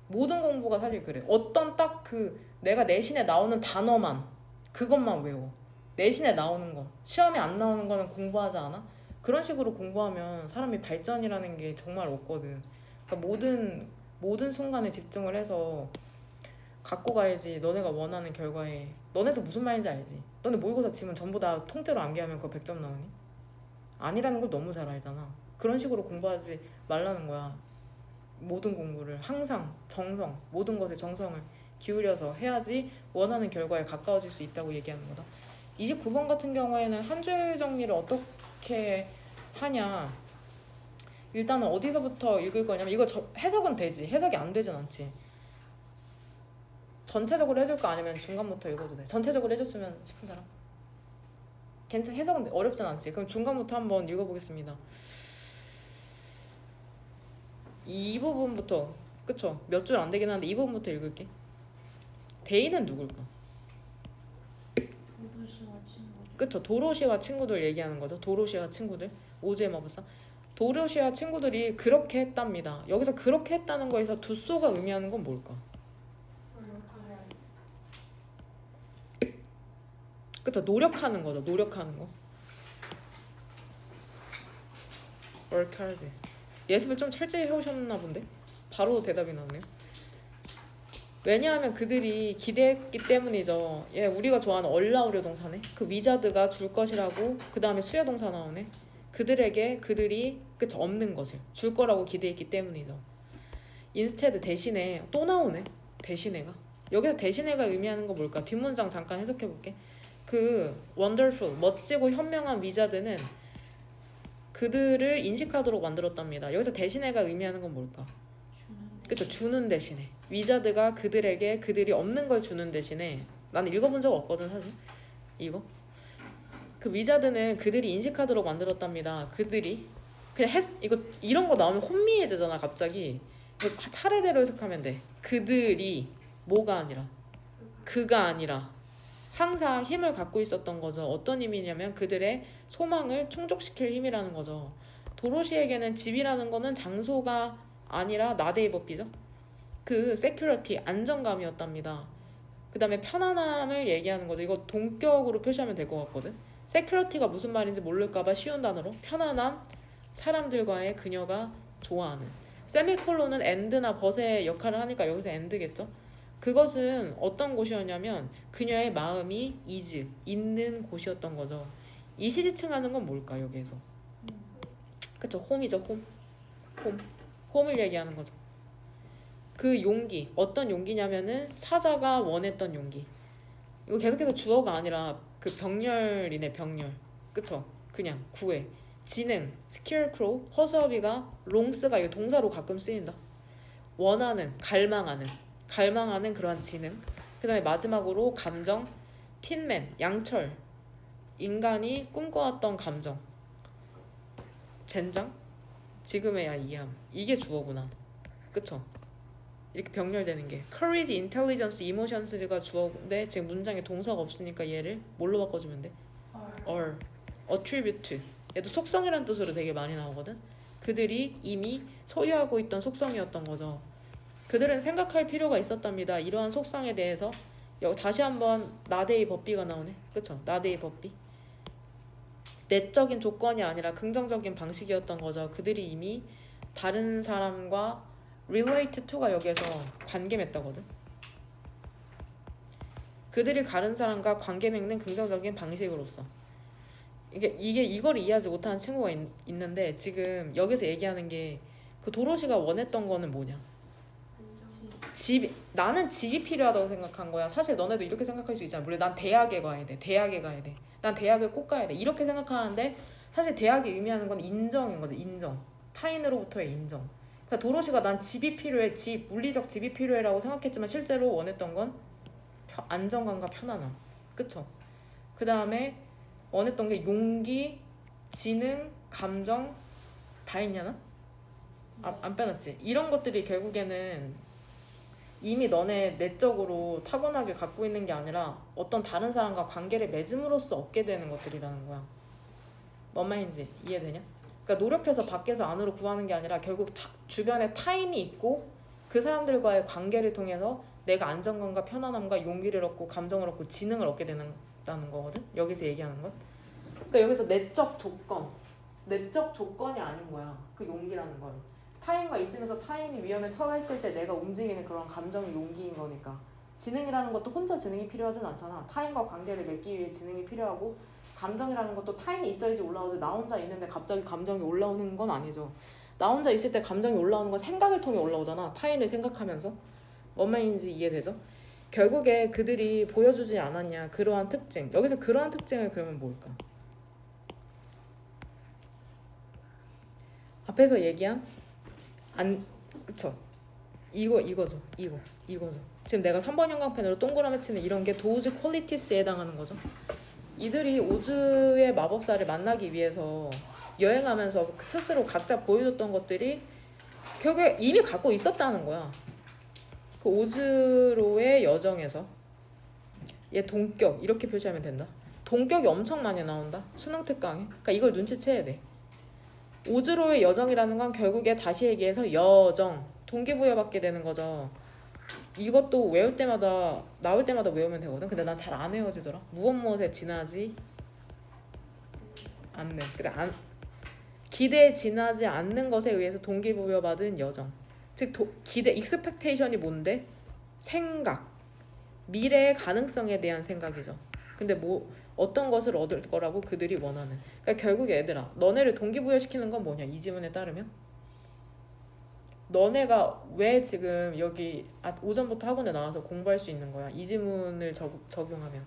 A: 모든 공부가 사실 그래. 어떤 딱 그 내가 내신에 나오는 단어만 그것만 외워. 내신에 나오는 거 시험에 안 나오는 거는 공부하지 않아? 그런 식으로 공부하면 사람이 발전이라는 게 정말 없거든. 그러니까 모든 순간에 집중을 해서 갖고 가야지 너네가 원하는 결과에. 너네도 무슨 말인지 알지? 너네 모의고사 지문 전부 다 통째로 암기하면 그거 100점 나오니? 아니라는 걸 너무 잘 알잖아. 그런 식으로 공부하지 말라는 거야. 모든 공부를 항상 모든 것에 정성을 기울여서 해야지 원하는 결과에 가까워질 수 있다고 얘기하는 거다. 29번 같은 경우에는 한 줄 정리를 어떻게 하냐. 일단은 어디서부터 읽을 거냐면 이거 해석은 되지. 해석이 안 되진 않지. 전체적으로 해줄까 아니면 중간부터 읽어도 돼? 전체적으로 해줬으면 싶은 사람? 괜찮아. 해석은 어렵진 않지. 그럼 중간부터 한번 읽어보겠습니다. 이 부분부터 그쵸? 몇 줄 안 되긴 하는데 이 부분부터 읽을게. 대인은 누굴까?
B: 도도시와 친구들.
A: 그쵸? 도로시와 친구들 얘기하는 거죠. 도로시와 친구들. 오즈의 마법사. 도로시와 친구들이 그렇게 했답니다. 여기서 그렇게 했다는 거에서 두소가 의미하는 건 뭘까? 그쵸? 노력하는 거죠. 노력하는 거. work hard. 예습을 좀 철저히 해오셨나 본데? 바로 대답이 나오네요. 왜냐하면 그들이 기대했기 때문이죠. 우리가 좋아하는 얼라우려 동사네. 그 위자드가 줄 것이라고 그 다음에 수야 동사 나오네. 그들이 없는 것을 줄 거라고 기대했기 때문이죠. instead 대신에 또 나오네. 대신에가 여기서 대신에가 의미하는 건 뭘까? 뒷문장 잠깐 해석해 볼게. 그 wonderful 멋지고 현명한 위자드는 그들을 인식하도록 만들었답니다. 여기서 대신에가 의미하는 건 뭘까?
B: 주는.
A: 그쵸, 주는 대신에. 위자드가 그들에게 그들이 없는 걸 주는 대신에. 나는 읽어본 적 없거든 사실 이거. 그 위자드는 그들이 인식하도록 만들었답니다. 그들이 그냥 이거 이런 거 나오면 혼미해지잖아 갑자기. 이거 차례대로 해석하면 돼. 그들이 뭐가 아니라 그가 아니라 항상 힘을 갖고 있었던 거죠. 어떤 힘이냐면 그들의 소망을 충족시킬 힘이라는 거죠. 도로시에게는 집이라는 거는 장소가 아니라 나데이 법비죠. 그 세큐리티 안정감이었답니다. 그 다음에 편안함을 얘기하는 거죠. 이거 동격으로 표시하면 될 것 같거든. 세큐리티가 무슨 말인지 모를까봐 쉬운 단어로 편안함, 사람들과의 그녀가 좋아하는. 세미콜론은 엔드나 벗의 역할을 하니까 여기서 엔드겠죠. 그것은 어떤 곳이었냐면 그녀의 마음이 있는 곳이었던 거죠. 이시지층하는 건 뭘까 여기에서? 그쵸, 홈이죠. 홈을 얘기하는 거죠. 그 용기, 어떤 용기냐면은 사자가 원했던 용기. 이거 계속해서 주어가 아니라 그 병렬이네, 병렬. 그쵸? 그냥 구애. 지능, scarecrow, 허수아비가 롱스가 이거 동사로 가끔 쓰인다. 원하는, 갈망하는 그러한 지능. 그 다음에 마지막으로 감정, 틴맨, 양철. 인간이 꿈꿔왔던 감정. 젠장? 지금에야 이해함. 이게 주어구나. 그쵸? 이렇게 병렬되는 게 courage, intelligence, emotions가 주어인데 지금 문장에 동사가 없으니까 얘를 뭘로 바꿔주면 돼? or, attribute. 얘도 속성이라는 뜻으로 되게 많이 나오거든. 그들이 이미 소유하고 있던 속성이었던 거죠. 그들은 생각할 필요가 있었답니다. 이러한 속성에 대해서. 여기 다시 한번 나데이 법비가 나오네. 그쵸? 나데이 법비. 내적인 조건이 아니라 긍정적인 방식이었던 거죠. 그들이 이미 다른 사람과 relate to가 여기에서 관계 맺다거든. 그들이 다른 사람과 관계 맺는 긍정적인 방식으로서. 이걸 이해하지 못하는 친구가 있는데 지금 여기서 얘기하는 게 그 도로시가 원했던 거는 뭐냐? 나는 집이 필요하다고 생각한 거야. 사실 너네도 이렇게 생각할 수 있잖아. 물론 난 대학에 가야 돼. 난 대학을 꼭 가야 돼. 이렇게 생각하는데 사실 대학이 의미하는 건 인정인 거죠. 인정. 타인으로부터의 인정. 그러니까 도로시가 난 집이 필요해. 물리적 집이 필요해라고 생각했지만 실제로 원했던 건 안정감과 편안함. 그쵸? 그 다음에 원했던 게 용기, 지능, 감정 다 있냐나? 안 빼놨지? 이런 것들이 결국에는 이미 너네 내적으로 타고나게 갖고 있는 게 아니라 어떤 다른 사람과 관계를 맺음으로써 얻게 되는 것들이라는 거야. 뭔 말인지 이해되냐? 그러니까 노력해서 밖에서 안으로 구하는 게 아니라 결국 주변에 타인이 있고 그 사람들과의 관계를 통해서 내가 안정감과 편안함과 용기를 얻고 감정을 얻고 지능을 얻게 된다는 거거든. 여기서 얘기하는 건. 그러니까 여기서 내적 조건이 아닌 거야. 그 용기라는 건. 타인과 있으면서 타인이 위험에 처했을 때 내가 움직이는 그런 감정이 용기인 거니까. 지능이라는 것도 혼자 지능이 필요하진 않잖아. 타인과 관계를 맺기 위해 지능이 필요하고 감정이라는 것도 타인이 있어야지 올라오지. 나 혼자 있는데 갑자기 감정이 올라오는 건 아니죠. 나 혼자 있을 때 감정이 올라오는 건 생각을 통해 올라오잖아. 타인을 생각하면서. 뭔 말인지 이해되죠? 결국에 그들이 보여주지 않았냐 그러한 특징. 여기서 그러한 특징을 그러면 뭘까? 앞에서 얘기한 그쵸? 이거죠. 지금 내가 3번 형광펜으로 동그라미 치는 이런 게 도우즈 퀄리티스에 해당하는 거죠. 이들이 오즈의 마법사를 만나기 위해서 여행하면서 스스로 각자 보여줬던 것들이 결국에 이미 갖고 있었다는 거야. 그 오즈로의 여정에서 얘 동격 이렇게 표시하면 된다. 동격이 엄청 많이 나온다. 수능 특강에. 그러니까 이걸 눈치채야 돼. 오즈로의 여정이라는 건 결국에 다시 얘기해서 여정, 동기부여받게 되는 거죠. 이것도 나올 때마다 외우면 되거든. 근데 난 잘 안 외워지더라. 무엇에 지나지 않는. 그래, 기대에 지나지 않는 것에 의해서 동기부여받은 여정. 즉 기대, 익스펙테이션이 뭔데? 생각, 미래의 가능성에 대한 생각이죠. 근데 어떤 것을 얻을 거라고 그들이 원하는. 그러니까 결국 얘들아, 너네를 동기부여시키는 건 뭐냐? 이 지문에 따르면 너네가 왜 지금 여기 오전부터 학원에 나와서 공부할 수 있는 거야? 이 지문을 적용하면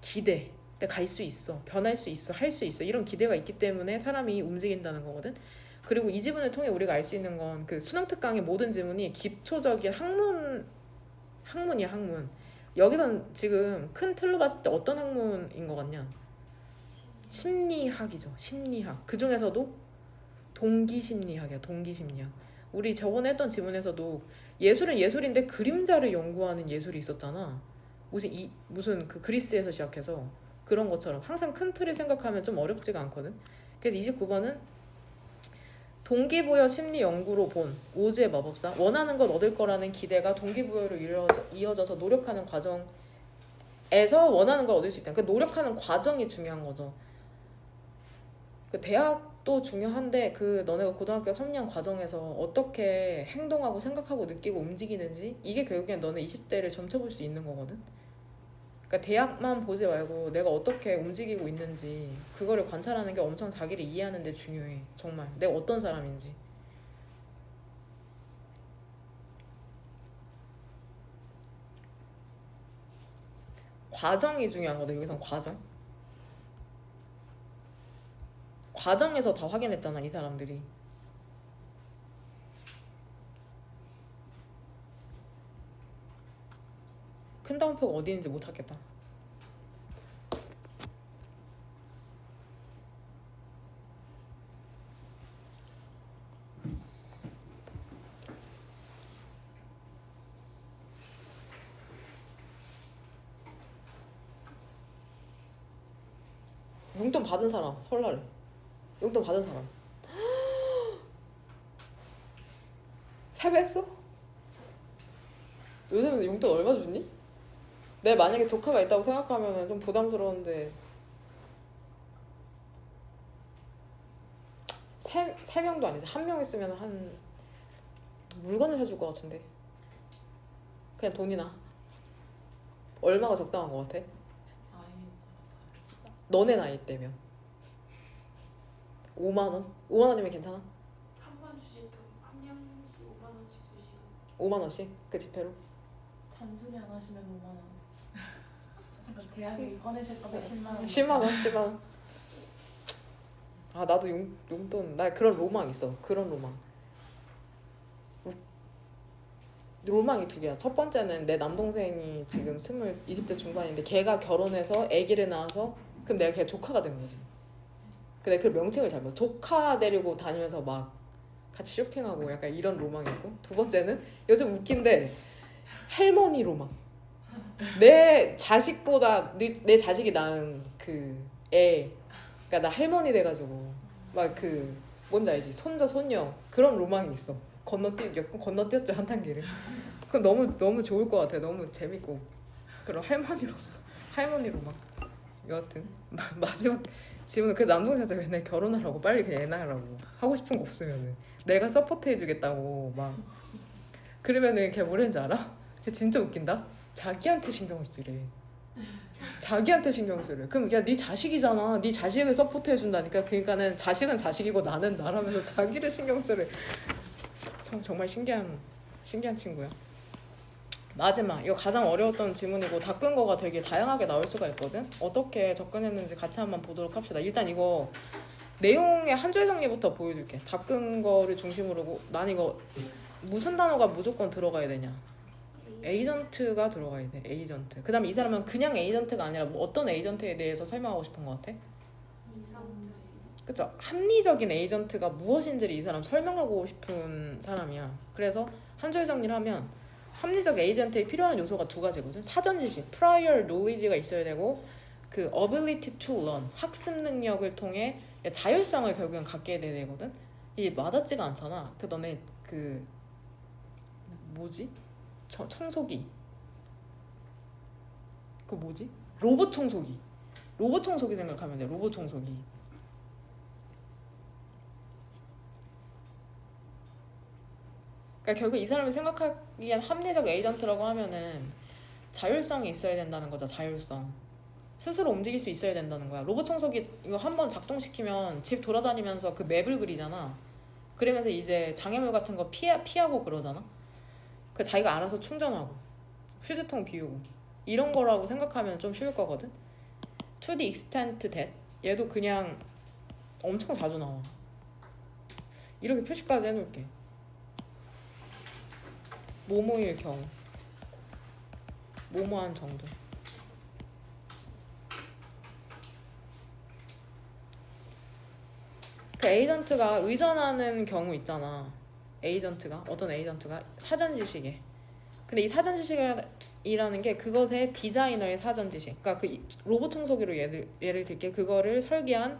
A: 기대, 내가 갈 수 있어, 변할 수 있어, 할 수 있어 이런 기대가 있기 때문에 사람이 움직인다는 거거든. 그리고 이 지문을 통해 우리가 알 수 있는 건 그 수능 특강의 모든 지문이 기초적인 학문이야 학문. 여기선 지금 큰 틀로 봤을 때 어떤 학문인 것 같냐? 심리학이죠. 심리학. 그 중에서도 동기심리학이야. 동기심리학. 우리 저번에 했던 지문에서도 예술은 예술인데 그림자를 연구하는 예술이 있었잖아. 무슨 그 그리스에서 시작해서 그런 것처럼 항상 큰 틀을 생각하면 좀 어렵지가 않거든. 그래서 29번은 동기부여 심리 연구로 본 오즈의 마법사. 원하는 것 얻을 거라는 기대가 동기부여로 이어져서 노력하는 과정에서 원하는 걸 얻을 수 있다. 그러니까 노력하는 과정이 중요한 거죠. 그 대학도 중요한데 그 너네가 고등학교 3년 과정에서 어떻게 행동하고 생각하고 느끼고 움직이는지 이게 결국엔 너네 20대를 점쳐볼 수 있는 거거든. 그러니까 대학만 보지 말고 내가 어떻게 움직이고 있는지 그거를 관찰하는 게 엄청 자기를 이해하는 데 중요해. 정말 내가 어떤 사람인지. 과정이 중요한 거다. 여기선 과정에서 다 확인했잖아 이 사람들이. 큰 다운표가 어디 있는지 못 찾겠다. 용돈 받은 사람 설날에 용돈 받은 사람 세배했어? 요즘에 용돈 얼마 주니? 내가 만약에 조카가 있다고 생각하면 좀 부담스러운데 세 명도 아니지. 한 명 있으면 한 물건을 사줄 것 같은데 그냥 돈이나 얼마가 적당한 것 같아? 너네 나이 때면 5만 원? 5만 원이면 괜찮아?
B: 한 번 주실 한 명씩 5만 원씩 주시고
A: 5만 원씩? 그 지폐로?
B: 잔소리 안 하시면 5만 원. 대학에 꺼내실 거면 10만 원.
A: 10만 원? 10만 원? 아 나도 용돈 나 그런 로망 있어. 그런 로망이 두 개야. 첫 번째는 내 남동생이 지금 20대 중반인데 걔가 결혼해서 아기를 낳아서 그럼 내가 걔 조카가 되는 거지. 근데 그 명칭을 잘 봐. 조카 데리고 다니면서 막 같이 쇼핑하고 약간 이런 로망이 있고, 두 번째는 요즘 웃긴데 할머니 로망. 내 자식보다 내 자식이 낳은 그 애, 그러니까 나 할머니 돼가지고 막 그 뭔지 알지? 손자 손녀 그런 로망이 있어. 건너뛰었죠 한 단계를. 그건 너무 좋을 것 같아. 너무 재밌고 그런 할머니 로망. 여하튼 마지막 질문은 그 남동생한테 맨날 결혼하라고 빨리 그냥 애 낳으라고 하고 싶은 거 없으면은 내가 서포트 해주겠다고 막 그러면은 걔 뭐라는지 알아? 걔 진짜 웃긴다. 자기한테 신경을 쓰래. 자기한테 신경 쓰래. 그럼 야 네 자식이잖아. 네 자식을 서포트 해준다니까. 그러니까는 자식은 자식이고 나는 나라면서 자기를 신경 쓰래. 정말 신기한 친구야. 마지막 이거 가장 어려웠던 질문이고 닦은 거가 되게 다양하게 나올 수가 있거든. 어떻게 접근했는지 같이 한번 보도록 합시다. 일단 이거 내용의 한 줄 정리부터 보여줄게. 닦은 거를 중심으로. 난 이거 무슨 단어가 무조건 들어가야 되냐. 에이전트가 들어가야 돼. 에이전트. 그 다음에 이 사람은 그냥 에이전트가 아니라 뭐 어떤 에이전트에 대해서 설명하고 싶은 것 같아? 그쵸? 합리적인 에이전트가 무엇인지를 이 사람 설명하고 싶은 사람이야. 그래서 한 줄 정리를 하면 합리적 에이전트에 필요한 요소가 두 가지거든. 사전 지식, prior knowledge가 있어야 되고 그 ability to learn, 학습 능력을 통해 자율성을 결국엔 갖게 돼야 되거든. 이게 와닿지가 않잖아. 그 너네 그 뭐지? 청소기. 그 뭐지? 로봇 청소기 생각하면 돼. 로봇 청소기. 그러니까 결국 이 사람이 생각하기엔 합리적 에이전트라고 하면은 자율성이 있어야 된다는 거죠. 자율성. 스스로 움직일 수 있어야 된다는 거야. 로봇 청소기 이거 한번 작동시키면 집 돌아다니면서 그 맵을 그리잖아. 그러면서 이제 장애물 같은 거 피하고 그러잖아. 그 자기가 알아서 충전하고 휴대통 비우고 이런 거라고 생각하면 좀 쉬울 거거든. to the extent that 얘도 그냥 엄청 자주 나와. 이렇게 표시까지 해놓을게. 뭐뭐일 경우, 뭐뭐한 정도. 그 에이전트가 의존하는 경우 있잖아. 어떤 에이전트가 사전 지식에. 근데 이 사전 지식이라는 게 그것의 디자이너의 사전 지식. 그러니까 그 로봇 청소기로 예를 들게 그거를 설계한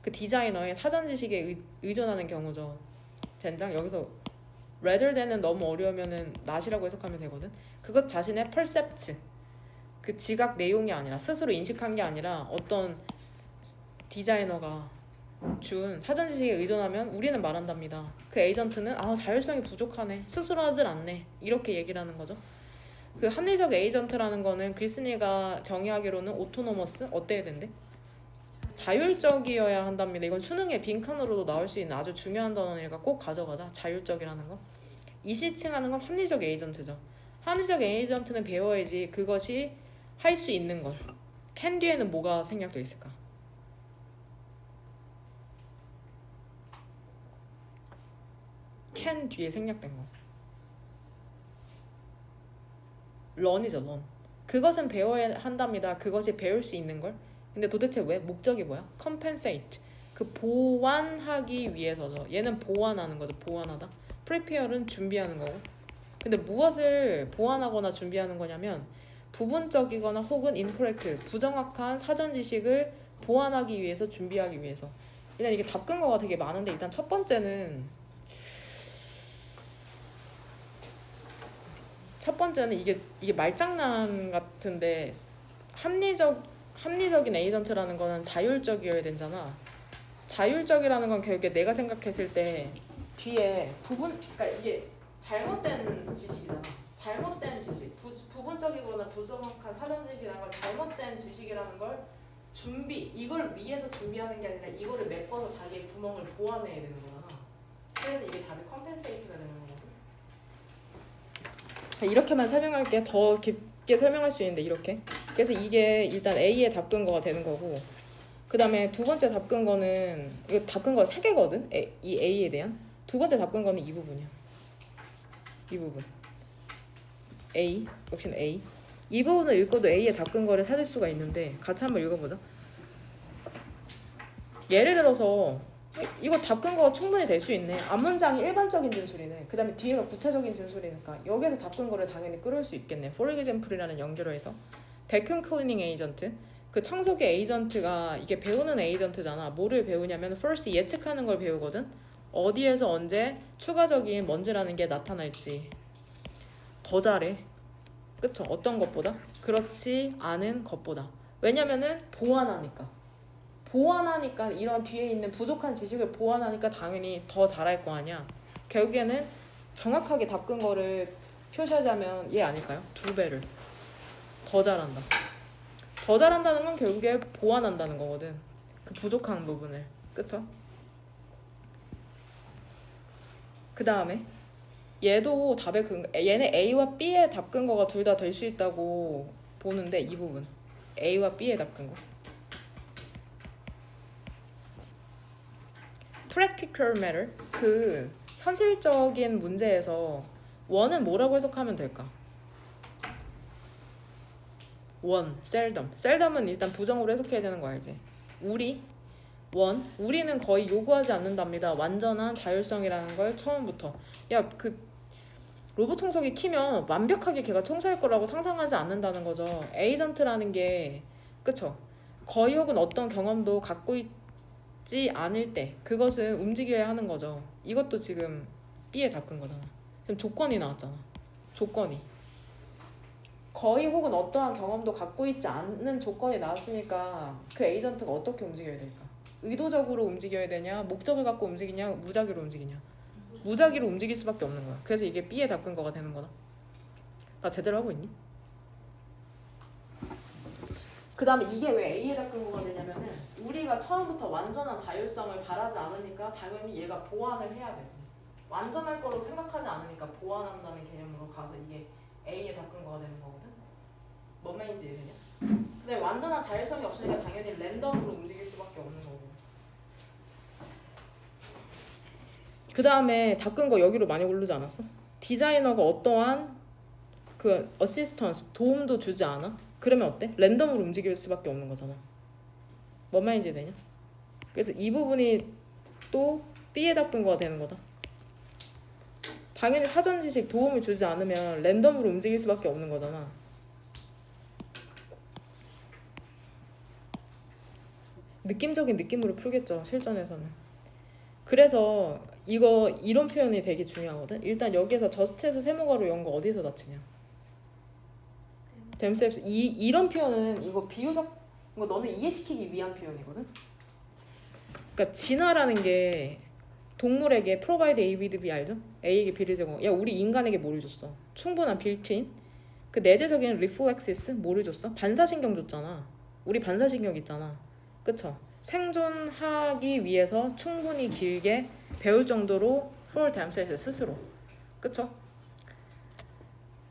A: 그 디자이너의 사전 지식에 의존하는 경우죠. 젠장 여기서 rather than은 너무 어려우면은 not이라고 해석하면 되거든. 그것 자신의 percept, 그 지각 내용이 아니라 스스로 인식한 게 아니라 어떤 디자이너가 준 사전 지식에 의존하면 우리는 말한답니다. 그 에이전트는 자율성이 부족하네, 스스로 하질 않네, 이렇게 얘기를 하는 거죠. 그 합리적 에이전트라는 거는 글쓴이가 정의하기로는 오토노머스 어때야 된대? 자율적이어야 한답니다. 이건 수능에 빈칸으로도 나올 수 있는 아주 중요한 단어니까 꼭 가져가자. 자율적이라는 거. 이 시칭하는 건 합리적 에이전트죠. 합리적 에이전트는 배워야지 그것이 할 수 있는 걸. can 뒤에는 뭐가 생략돼 있을까? can 뒤에 생략된 거. learn이죠, learn. 그것은 배워야 한답니다. 그것이 배울 수 있는 걸. 근데 도대체 왜? 목적이 뭐야? compensate. 그 보완하기 위해서죠. 얘는 보완하는 거죠. 보완하다. prepare는 준비하는 거고. 근데 무엇을 보완하거나 준비하는 거냐면 부분적이거나 혹은 incorrect, 부정확한 사전 지식을 보완하기 위해서, 준비하기 위해서. 일단 이게 답근거가 되게 많은데 일단 첫 번째는 이게 말장난 같은데 합리적인 에이전트라는 거는 자율적이어야 되잖아. 자율적이라는 건 결국에 내가 생각했을 때 뒤에 그러니까 이게 잘못된 지식이잖아. 잘못된 지식, 부분적이거나 부정확한 사전 지식이라는 걸 잘못된 지식이라는 걸 이걸 위해서 준비하는 게 아니라 이거를 메꿔서 자기의 구멍을 보완해야 되는 거잖아. 그래서 이게 답이 컴펜세이트가 되는 거거든. 이렇게만 설명할게. 더 깊게 설명할 수 있는데 이렇게. 그래서 이게 일단 A의 답근거가 되는 거고, 그 다음에 두 번째 답근거는 이거 답근거가 3개거든. 이 A에 대한 두 번째 답근거는 이 부분이야. 이 부분 A, 역시는 A. 이 부분을 읽어도 A의 답근거를 찾을 수가 있는데 같이 한번 읽어보자. 예를 들어서 이거 답근거가 충분히 될 수 있네. 앞문장이 일반적인 진술이네. 그 다음에 뒤에가 구체적인 진술이니까 여기에서 답근거를 당연히 끌어올 수 있겠네. For example이라는 연결어 해서 vacuum cleaning agent, 그 청소기 에이전트가 이게 배우는 에이전트잖아. 뭐를 배우냐면 first 예측하는 걸 배우거든. 어디에서 언제 추가적인 먼지라는 게 나타날지 더 잘해. 그쵸? 어떤 것보다? 그렇지 않은 것보다. 왜냐면은 보완하니까 이런 뒤에 있는 부족한 지식을 보완하니까 당연히 더 잘할 거 아니야. 결국에는 정확하게 답근거를 표시하자면 얘 아닐까요? 2배를 더 잘한다. 더 잘한다는 건 결국에 보완한다는 거거든. 그 부족한 부분을. 그쵸? 그 다음에 얘도 얘네 A와 B의 답근거가 둘 다 될 수 있다고 보는데 이 부분 A와 B의 답근거. practical matter, 그 현실적인 문제에서 원은 뭐라고 해석하면 될까? seldom은 일단 부정으로 해석해야 되는 거 알지? 우리는 거의 요구하지 않는답니다. 완전한 자율성이라는 걸 처음부터. 그 로봇 청소기 키면 완벽하게 걔가 청소할 거라고 상상하지 않는다는 거죠. 에이전트라는 게, 그쵸? 거의 혹은 어떤 경험도 갖고 있지 않을 때 그것은 움직여야 하는 거죠. 이것도 지금 B에 답근 거잖아. 지금 조건이 나왔잖아. 조건이 거의 혹은 어떠한 경험도 갖고 있지 않는 조건이 나왔으니까 그 에이전트가 어떻게 움직여야 될까? 의도적으로 움직여야 되냐, 목적을 갖고 움직이냐, 무작위로 움직이냐. 무작위로 움직일 수밖에 없는 거야. 그래서 이게 B에 답근거가 되는 거다. 나 제대로 하고 있니? 그 다음에 이게 왜 A에 답근거가 되냐면은 우리가 처음부터 완전한 자율성을 바라지 않으니까 당연히 얘가 보완을 해야 돼. 완전할 거로 생각하지 않으니까 보완한다는 개념으로 가서 이게 A에 답근거가 되는 거거든. 뭔 말인지 이해되냐? 근데 완전한 자율성이 없으니까 당연히 랜덤으로 움직일 수밖에 없는 거고. 그 다음에 다 끈 거 여기로 많이 오르지 않았어? 디자이너가 어떠한 그 어시스턴스 도움도 주지 않아? 그러면 어때? 랜덤으로 움직일 수밖에 없는 거잖아. 뭔 말인지 되냐? 그래서 이 부분이 또 B에다 끈 거가 되는 거다. 당연히 사전 지식 도움을 주지 않으면 랜덤으로 움직일 수밖에 없는 거잖아. 느낌적인 느낌으로 풀겠죠, 실전에서는. 그래서 이거 이런 표현이 되게 중요하거든. 일단 여기에서 저스트에서 세모가로 연 거 어디서 다치냐? 댐셉스. 이런 표현은 이거 비유적 이거 너는 이해시키기 위한 표현이거든. 그러니까 진화라는 게 동물에게 provide A with B 알죠? A에게 B를 제공. 야 우리 인간에게 뭐를 줬어? 충분한 빌트인 그 내재적인 리플렉시스 뭐를 줬어? 반사신경 줬잖아. 우리 반사신경 있잖아. 그쵸? 생존하기 위해서 충분히 길게 배울 정도로 for themselves 스스로. 그쵸?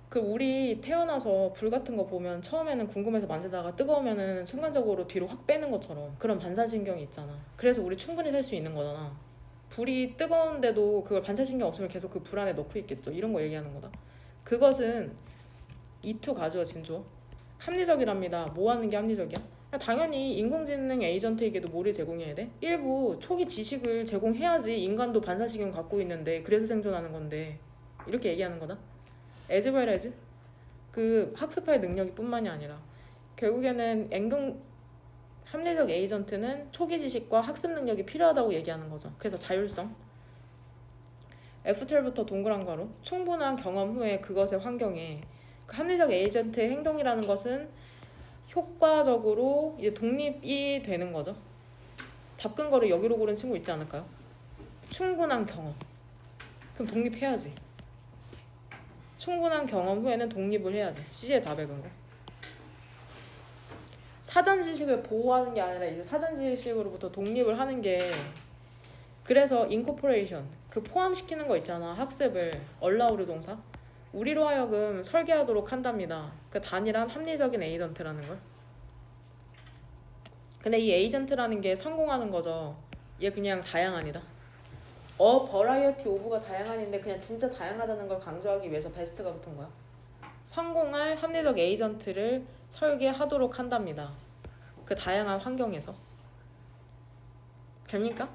A: 그 우리 태어나서 불 같은 거 보면 처음에는 궁금해서 만지다가 뜨거우면은 순간적으로 뒤로 확 빼는 것처럼 그런 반사신경이 있잖아. 그래서 우리 충분히 살 수 있는 거잖아. 불이 뜨거운데도 그걸 반사신경 없으면 계속 그 불 안에 넣고 있겠죠. 이런 거 얘기하는 거다. 그것은 이투 가주어 진주어 합리적이랍니다. 뭐 하는 게 합리적이야? 당연히 인공지능 에이전트에게도 뭐를 제공해야 돼? 일부 초기 지식을 제공해야지 인간도 반사신경 갖고 있는데 그래서 생존하는 건데 이렇게 얘기하는 거다. as well as 그 학습할 능력이 뿐만이 아니라 결국에는 합리적 에이전트는 초기 지식과 학습 능력이 필요하다고 얘기하는 거죠. 그래서 자율성. F12부터 동그란 괄호 충분한 경험 후에 그것의 환경에 그 합리적 에이전트의 행동이라는 것은 효과적으로 이제 독립이 되는 거죠. 답근 거를 여기로 고른 친구 있지 않을까요? 충분한 경험. 그럼 독립해야지. 충분한 경험 후에는 독립을 해야 돼. C의 답에 근 거. 사전 지식을 보호하는 게 아니라 이제 사전 지식으로부터 독립을 하는 게 그래서 incorporation 그 포함시키는 거 있잖아. 학습을 allow를 동사 우리로 하여금 설계하도록 한답니다. 그 단일한 합리적인 에이전트라는 걸. 근데 이 에이전트라는 게 성공하는 거죠. 얘 그냥 다양한이다. 버라이어티 오브가 다양한인데 그냥 진짜 다양하다는 걸 강조하기 위해서 베스트가 붙은 거야. 성공할 합리적 에이전트를 설계하도록 한답니다. 그 다양한 환경에서. 됩니까?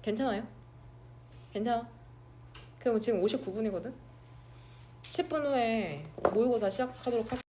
A: 괜찮아요? 괜찮아. 그럼 지금 59분이거든? 10분 후에 모의고사 시작하도록 할게요.